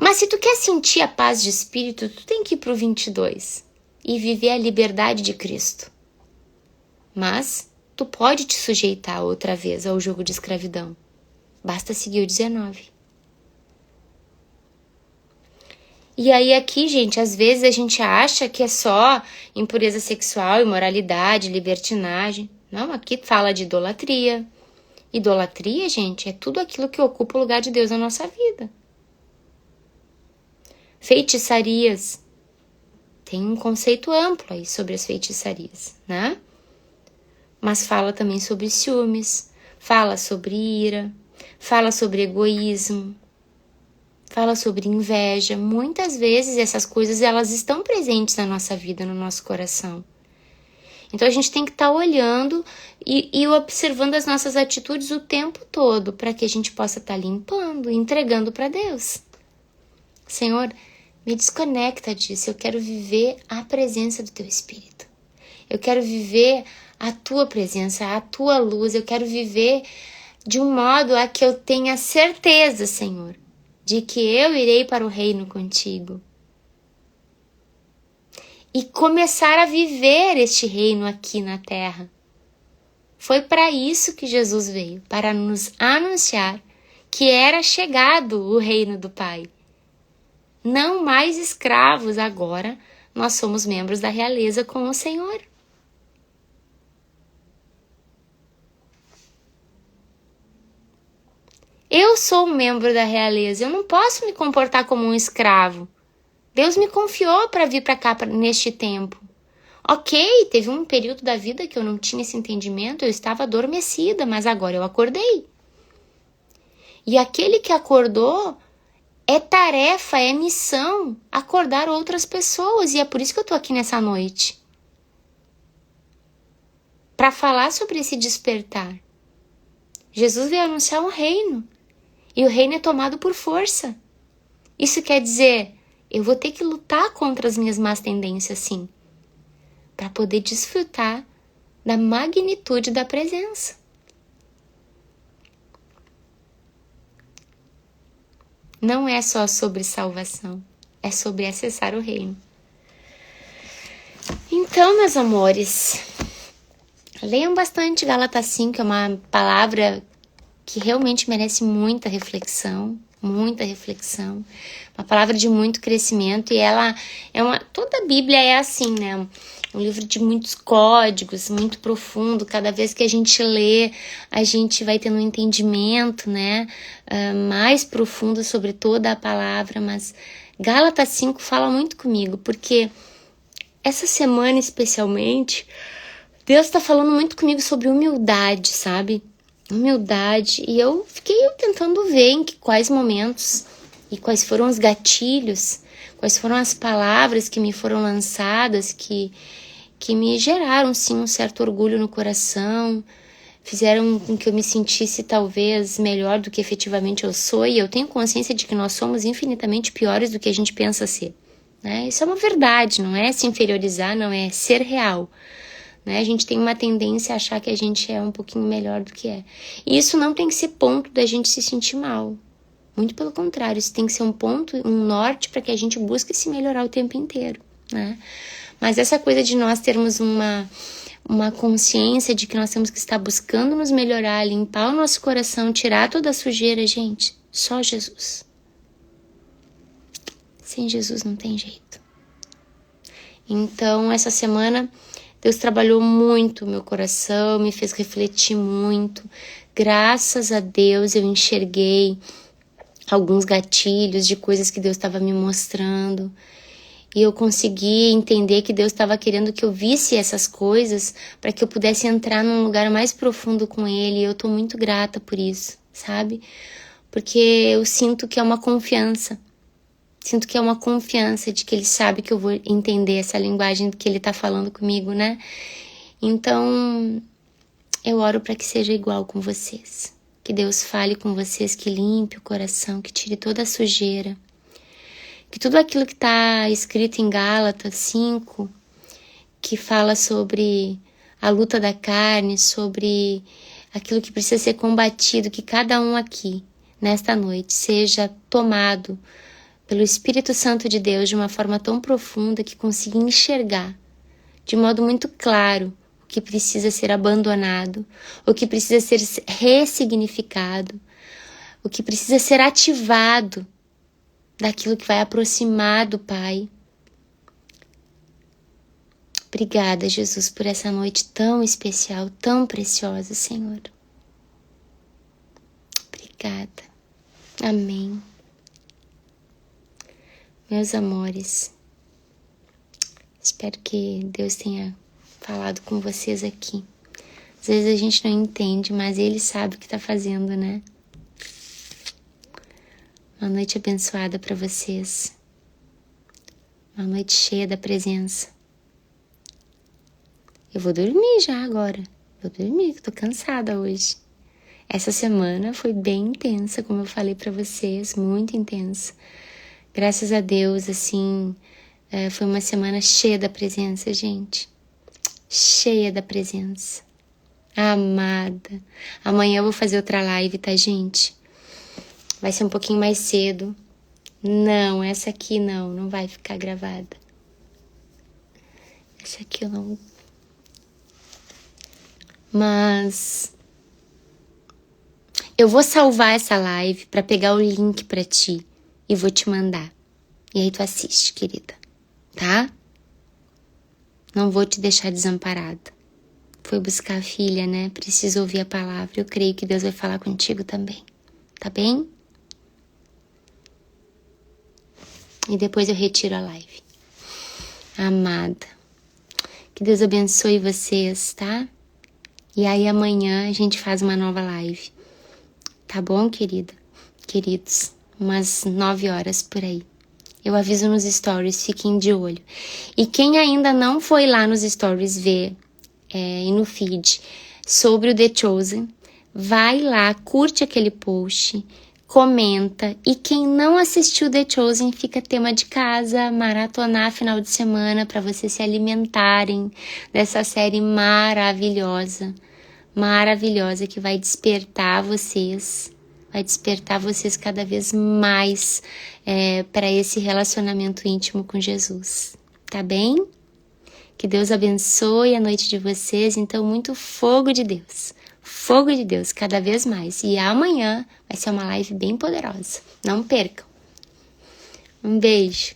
Mas se tu quer sentir a paz de espírito, tu tem que ir para o 22 e viver a liberdade de Cristo. Mas tu pode te sujeitar outra vez ao jogo de escravidão. Basta seguir o 19. E aí aqui, gente, às vezes a gente acha que é só impureza sexual, imoralidade, libertinagem. Não, aqui fala de idolatria. Idolatria, gente, é tudo aquilo que ocupa o lugar de Deus na nossa vida. Feitiçarias. Tem um conceito amplo aí sobre as feitiçarias, né? Mas fala também sobre ciúmes, fala sobre ira, fala sobre egoísmo, fala sobre inveja. Muitas vezes essas coisas elas estão presentes na nossa vida, no nosso coração. Então a gente tem que estar olhando e observando as nossas atitudes o tempo todo para que a gente possa estar limpando, entregando para Deus. Senhor, me desconecta disso. Eu quero viver a presença do Teu Espírito. Eu quero viver a Tua presença, a Tua luz. Eu quero viver de um modo a que eu tenha certeza, Senhor, de que eu irei para o reino contigo. E começar a viver este reino aqui na terra. Foi para isso que Jesus veio, para nos anunciar que era chegado o reino do Pai. Não mais escravos, agora nós somos membros da realeza com o Senhor. Eu sou um membro da realeza, eu não posso me comportar como um escravo. Deus me confiou para vir para cá neste tempo. Ok, teve um período da vida que eu não tinha esse entendimento, eu estava adormecida, mas agora eu acordei. E aquele que acordou, é tarefa, é missão acordar outras pessoas, e é por isso que eu tô aqui nessa noite. Para falar sobre esse despertar. Jesus veio anunciar um reino, e o reino é tomado por força. Isso quer dizer, eu vou ter que lutar contra as minhas más tendências, sim, para poder desfrutar da magnitude da presença. Não é só sobre salvação, é sobre acessar o reino. Então, meus amores, leiam bastante Gálatas 5, é uma palavra que realmente merece muita reflexão. Uma palavra de muito crescimento, e ela toda a Bíblia é assim, né? Um livro de muitos códigos, muito profundo. Cada vez que a gente lê, a gente vai tendo um entendimento, né? Mais profundo sobre toda a palavra. Mas Gálatas 5 fala muito comigo, porque essa semana especialmente, Deus está falando muito comigo sobre humildade, sabe? Humildade. E eu fiquei tentando ver em quais momentos e quais foram os gatilhos, quais foram as palavras que me foram lançadas, que me geraram, sim, um certo orgulho no coração, fizeram com que eu me sentisse talvez melhor do que efetivamente eu sou, e eu tenho consciência de que nós somos infinitamente piores do que a gente pensa ser, né? Isso é uma verdade, não é se inferiorizar, não é ser real, né? A gente tem uma tendência a achar que a gente é um pouquinho melhor do que é, e isso não tem que ser ponto da gente se sentir mal. Muito pelo contrário, isso tem que ser um ponto, um norte para que a gente busque se melhorar o tempo inteiro, né? Mas essa coisa de nós termos uma consciência de que nós temos que estar buscando nos melhorar, limpar o nosso coração, tirar toda a sujeira, gente, só Jesus. Sem Jesus não tem jeito. Então, essa semana, Deus trabalhou muito o meu coração, me fez refletir muito. Graças a Deus eu enxerguei alguns gatilhos de coisas que Deus estava me mostrando. E eu consegui entender que Deus estava querendo que eu visse essas coisas para que eu pudesse entrar num lugar mais profundo com Ele. E eu estou muito grata por isso, sabe? Porque eu sinto que é uma confiança. Sinto que é uma confiança de que Ele sabe que eu vou entender essa linguagem que Ele está falando comigo, né? Então, eu oro para que seja igual com vocês. Que Deus fale com vocês, que limpe o coração, que tire toda a sujeira. Que tudo aquilo que está escrito em Gálatas 5, que fala sobre a luta da carne, sobre aquilo que precisa ser combatido, que cada um aqui, nesta noite, seja tomado pelo Espírito Santo de Deus de uma forma tão profunda que consiga enxergar de modo muito claro o que precisa ser abandonado, o que precisa ser ressignificado, o que precisa ser ativado daquilo que vai aproximar do Pai. Obrigada, Jesus, por essa noite tão especial, tão preciosa, Senhor. Obrigada. Amém. Meus amores, espero que Deus tenha falado com vocês aqui. Às vezes a gente não entende, mas Ele sabe o que está fazendo, né? Uma noite abençoada para vocês. Uma noite cheia da presença. Eu vou dormir já agora. Vou dormir, que tô cansada hoje. Essa semana foi bem intensa, como eu falei para vocês, muito intensa. Graças a Deus, assim, foi uma semana cheia da presença, gente. Cheia da presença. Amada. Amanhã eu vou fazer outra live, tá, gente? Vai ser um pouquinho mais cedo. Não, essa aqui não vai ficar gravada. Essa aqui eu não... Mas eu vou salvar essa live pra pegar o link pra ti e vou te mandar. E aí tu assiste, querida, tá? Não vou te deixar desamparada. Foi buscar a filha, né? Preciso ouvir a palavra. Eu creio que Deus vai falar contigo também. Tá bem? E depois eu retiro a live. Amada, que Deus abençoe vocês, tá? E aí amanhã a gente faz uma nova live. Tá bom, querida? Queridos, umas 9 horas por aí. Eu aviso nos stories, fiquem de olho. E quem ainda não foi lá nos stories ver e no feed sobre o The Chosen, vai lá, curte aquele post, comenta. E quem não assistiu The Chosen, fica tema de casa, maratonar final de semana para vocês se alimentarem dessa série maravilhosa. Maravilhosa, que vai despertar vocês cada vez mais para esse relacionamento íntimo com Jesus, tá bem? Que Deus abençoe a noite de vocês, então muito fogo de Deus, cada vez mais. E amanhã vai ser uma live bem poderosa, não percam. Um beijo.